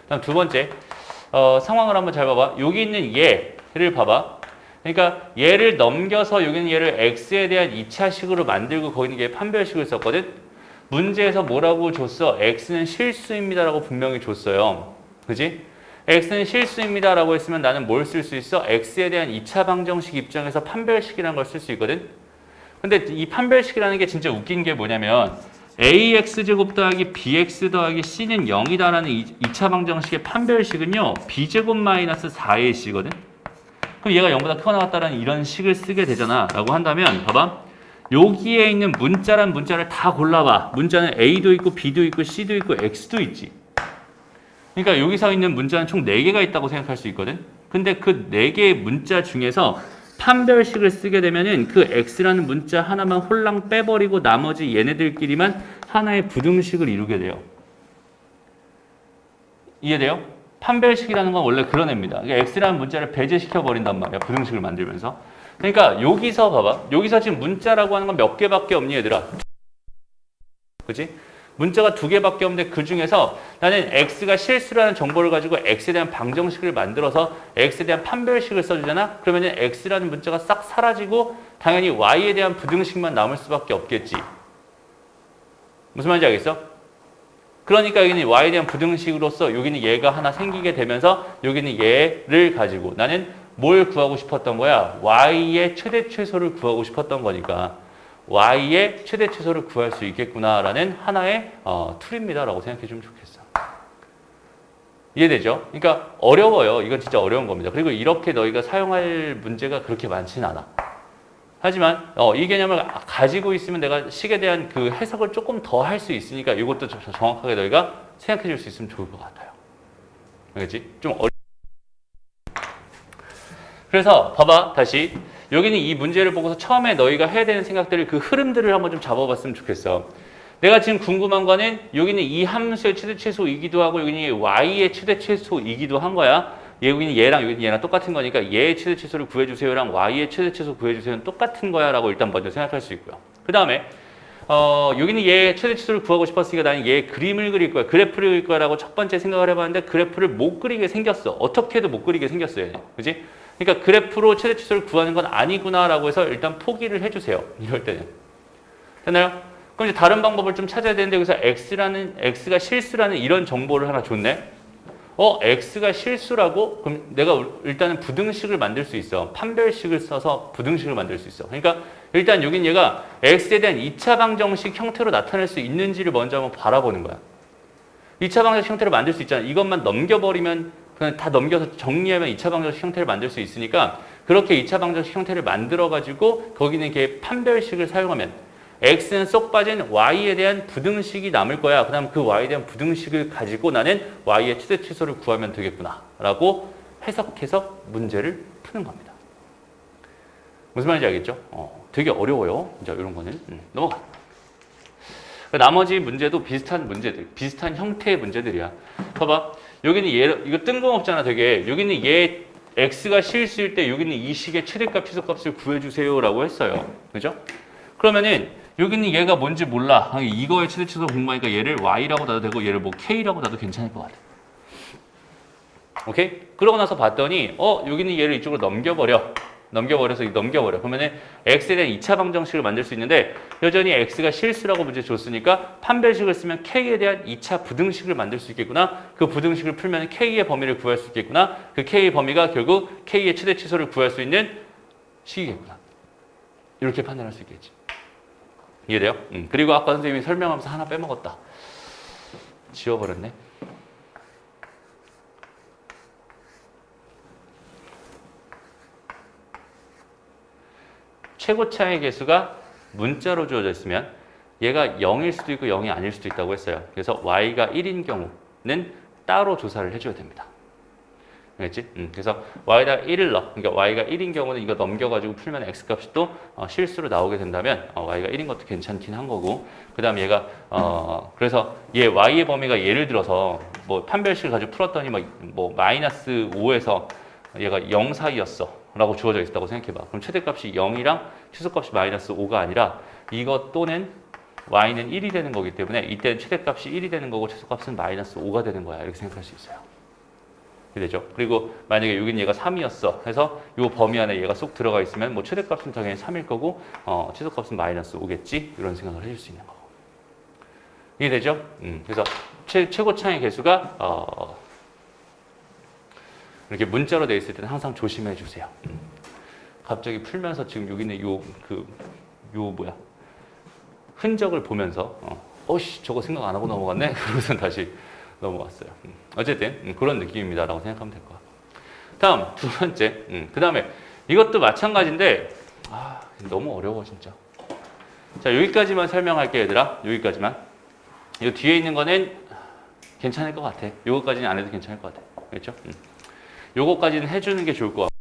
다음 두 번째 상황을 한번 잘 봐봐. 여기 있는 얘를 봐봐. 그러니까 얘를 넘겨서 여기는 얘를 x에 대한 2차식으로 만들고 거기는 얘 판별식을 썼거든. 문제에서 뭐라고 줬어? x는 실수입니다라고 분명히 줬어요. 그지? x는 실수입니다라고 했으면 나는 뭘 쓸 수 있어? x에 대한 2차 방정식 입장에서 판별식이라는 걸 쓸 수 있거든. 근데 이 판별식이라는 게 진짜 웃긴 게 뭐냐면 ax제곱 더하기 bx 더하기 c는 0이다라는 2차 방정식의 판별식은요. b제곱 마이너스 4의 c거든. 그럼 얘가 0보다 크거나 같다라는 이런 식을 쓰게 되잖아 라고 한다면 봐봐. 여기에 있는 문자란 문자를 다 골라봐. 문자는 a도 있고 b도 있고 c도 있고 x도 있지. 그러니까 여기서 있는 문자는 총 4개가 있다고 생각할 수 있거든. 근데 그 4개의 문자 중에서 판별식을 쓰게 되면은 그 x라는 문자 하나만 홀랑 빼버리고 나머지 얘네들끼리만 하나의 부등식을 이루게 돼요. 이해돼요? 판별식이라는 건 원래 그런 애입니다. 그러니까 x라는 문자를 배제시켜 버린단 말이야. 부등식을 만들면서. 그러니까 여기서 봐봐. 여기서 지금 문자라고 하는 건 몇 개밖에 없니 얘들아? 그치? 문자가 2개밖에 없는데 그 중에서 나는 x가 실수라는 정보를 가지고 x에 대한 방정식을 만들어서 x에 대한 판별식을 써주잖아? 그러면 x라는 문자가 싹 사라지고 당연히 y에 대한 부등식만 남을 수밖에 없겠지. 무슨 말인지 알겠어? 그러니까 여기는 y에 대한 부등식으로서 여기는 얘가 하나 생기게 되면서 여기는 얘를 가지고 나는 뭘 구하고 싶었던 거야? y의 최대 최소를 구하고 싶었던 거니까 y의 최대 최소를 구할 수 있겠구나라는 하나의 툴입니다라고 생각해 주면 좋겠어. 이해되죠? 그러니까 어려워요. 이건 진짜 어려운 겁니다. 그리고 이렇게 너희가 사용할 문제가 그렇게 많지는 않아. 하지만 이 개념을 가지고 있으면 내가 식에 대한 그 해석을 조금 더 할 수 있으니까 이것도 정확하게 너희가 생각해 줄 수 있으면 좋을 것 같아요. 알겠지? 좀 그래서 봐봐 다시 여기는 이 문제를 보고서 처음에 너희가 해야 되는 생각들을 그 흐름들을 한번 좀 잡아봤으면 좋겠어. 내가 지금 궁금한 거는 여기는 이 함수의 최대 최소이기도 하고 여기는 y의 최대 최소이기도 한 거야. 여기는 여기는 얘랑 똑같은 거니까 얘의 최대 최소를 구해주세요랑 y의 최대 최소 구해주세요는 똑같은 거야 라고 일단 먼저 생각할 수 있고요. 그 다음에 여기는 얘의 최대 최소를 구하고 싶었으니까 나는 얘의 그림을 그릴 거야. 그래프를 그릴 거야 라고 첫 번째 생각을 해봤는데 그래프를 못 그리게 생겼어. 어떻게 해도 못 그리게 생겼어 얘는. 그지? 그러니까 그래프로 최대 최소를 구하는 건 아니구나 라고 해서 일단 포기를 해주세요. 이럴 때는. 됐나요? 그럼 이제 다른 방법을 좀 찾아야 되는데 여기서 x가 실수라는 이런 정보를 하나 줬네. x가 실수라고? 그럼 내가 일단은 부등식을 만들 수 있어. 판별식을 써서 부등식을 만들 수 있어. 그러니까 일단 여긴 얘가 x에 대한 2차 방정식 형태로 나타낼 수 있는지를 먼저 한번 바라보는 거야. 2차 방정식 형태를 만들 수 있잖아. 이것만 넘겨버리면 그냥 다 넘겨서 정리하면 2차 방정식 형태를 만들 수 있으니까 그렇게 2차 방정식 형태를 만들어가지고 거기는 이렇게 판별식을 사용하면 x는 쏙 빠진 y에 대한 부등식이 남을 거야. 그 다음 그 y에 대한 부등식을 가지고 나는 y의 최대 최소를 구하면 되겠구나 라고 해석해서 문제를 푸는 겁니다. 무슨 말인지 알겠죠? 되게 어려워요. 이제 이런 거는 넘어가. 나머지 문제도 비슷한 문제들, 비슷한 형태의 문제들이야. 봐봐. 여기는 이거 뜬금없잖아 되게. 여기는 얘 x가 실수일 때 여기는 이 식의 최대값, 최소값을 구해주세요라고 했어요. 그죠? 그러면은 여기는 얘가 뭔지 몰라. 이거의 최대 최소 궁금하니까 얘를 y라고 놔도 되고 얘를 뭐 k라고 놔도 괜찮을 것 같아. 오케이? 그러고 나서 봤더니 여기는 얘를 이쪽으로 넘겨버려서 넘겨버려. 그러면은 x에 대한 2차 방정식을 만들 수 있는데 여전히 x가 실수라고 문제 줬으니까 판별식을 쓰면 k에 대한 2차 부등식을 만들 수 있겠구나. 그 부등식을 풀면 k의 범위를 구할 수 있겠구나. 그 k의 범위가 결국 k의 최대 최소를 구할 수 있는 식이겠구나. 이렇게 판단할 수 있겠지. 이해돼요? 그리고 아까 선생님이 설명하면서 하나 빼먹었다. 지워버렸네. 최고차의 개수가 문자로 주어져 있으면 얘가 0일 수도 있고 0이 아닐 수도 있다고 했어요. 그래서 y가 1인 경우는 따로 조사를 해줘야 됩니다. 알겠지? 그래서 y에다 1을 넣어. 그러니까 y가 1인 경우는 이거 넘겨가지고 풀면 x값이 또 실수로 나오게 된다면 y가 1인 것도 괜찮긴 한 거고 그 다음에 얘가 그래서 얘 y의 범위가 예를 들어서 뭐 판별식을 가지고 풀었더니 뭐 마이너스 5에서 얘가 0 사이였어 라고 주어져 있다고 생각해봐. 그럼 최대값이 0이랑 최소값이 마이너스 5가 아니라 이것 또는 y는 1이 되는 거기 때문에 이때는 최대값이 1이 되는 거고 최소값은 마이너스 5가 되는 거야. 이렇게 생각할 수 있어요. 되죠. 그리고 만약에 여긴 얘가 3이었어. 해서 이 범위 안에 얘가 쏙 들어가 있으면 뭐 최대값은 당연히 3일 거고 최소값은 마이너스 5겠지. 이런 생각을 해줄 수 있는 거고. 이해되죠? 그래서 최고차의 개수가 이렇게 문자로 돼 있을 때는 항상 조심해 주세요. 갑자기 풀면서 지금 여기는 요 흔적을 보면서 어씨 저거 생각 안 하고 넘어갔네. 그러고선 다시 넘어왔어요. 어쨌든 그런 느낌입니다라고 생각하면 될 것 같고. 다음 두 번째. 그 다음에 이것도 마찬가지인데 너무 어려워 진짜. 자 여기까지만 설명할게 얘들아. 여기까지만. 이 뒤에 있는 거는 괜찮을 것 같아. 요거까지는 안 해도 괜찮을 것 같아. 그렇죠? 요거까지는 해주는 게 좋을 것 같고.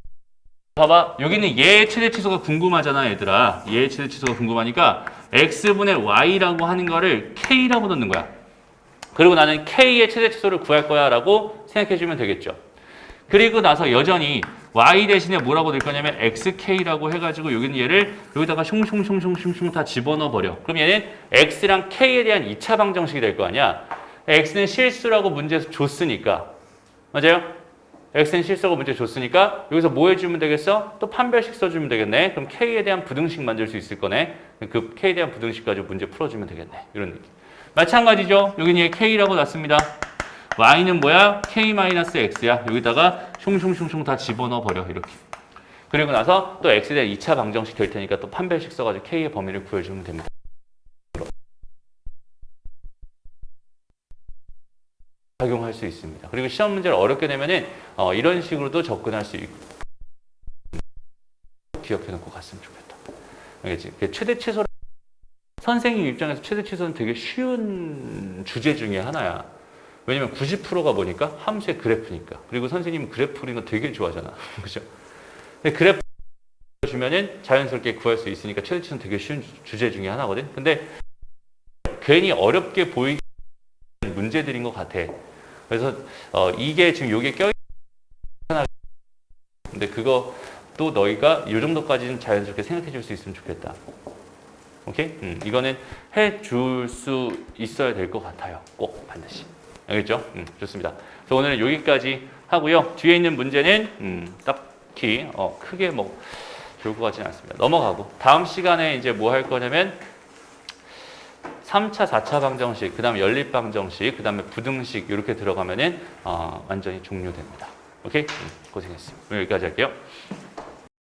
봐봐 여기는 얘의 최대 치수가 궁금하잖아 얘들아. 얘의 최대 치수가 궁금하니까 x분의 y라고 하는 거를 k라고 넣는 거야. 그리고 나는 k의 최대 치수를 구할 거야 라고 생각해 주면 되겠죠. 그리고 나서 여전히 y 대신에 뭐라고 될 거냐면 xk라고 해가지고 여기는 얘를 여기다가 슝슝슝슝슝 다 집어넣어 버려. 그럼 얘는 x랑 k에 대한 2차 방정식이 될 거 아니야. x는 실수라고 문제에서 줬으니까. 맞아요? x는 실수라고 문제 줬으니까 여기서 뭐 해주면 되겠어? 또 판별식 써주면 되겠네. 그럼 k에 대한 부등식 만들 수 있을 거네. 그 k에 대한 부등식 가지고 문제 풀어주면 되겠네. 이런 느낌. 마찬가지죠. 여기는 얘 k라고 놨습니다. y는 뭐야? k-x야. 여기다가 슝슝슝슝 다 집어넣어 버려. 이렇게. 그리고 나서 또 x에 대한 2차 방정식 될 테니까 또 판별식 써가지고 k의 범위를 구해주면 됩니다. 적용할 수 있습니다. 그리고 시험 문제를 어렵게 내면은 이런 식으로도 접근할 수 있고 기억해 놓고 갔으면 좋겠다. 알겠지? 최대 최소 선생님 입장에서 최대 최소는 되게 쉬운 주제 중에 하나야. 왜냐면 90%가 뭐니까? 함수의 그래프니까. 그리고 선생님은 그래프 그리는 거 되게 좋아하잖아. 그죠? 근데 그래프 보여주면은 자연스럽게 구할 수 있으니까 최대치는 되게 쉬운 주제 중에 하나거든. 근데 괜히 어렵게 보이는 문제들인 것 같아. 그래서 이게 지금 요게 껴있는 근데 그거 또 너희가 이 정도까지는 자연스럽게 생각해 줄 수 있으면 좋겠다. 오케이? 이거는 해줄 수 있어야 될 것 같아요. 꼭 반드시. 알겠죠? 좋습니다. 그래서 오늘은 여기까지 하고요. 뒤에 있는 문제는 딱히 크게 뭐 좋을 것 같지는 않습니다. 넘어가고 다음 시간에 이제 뭐 할 거냐면 3차, 4차 방정식, 그 다음에 연립 방정식, 그 다음에 부등식 이렇게 들어가면은 완전히 종료됩니다. 오케이? 고생했습니다. 여기까지 할게요.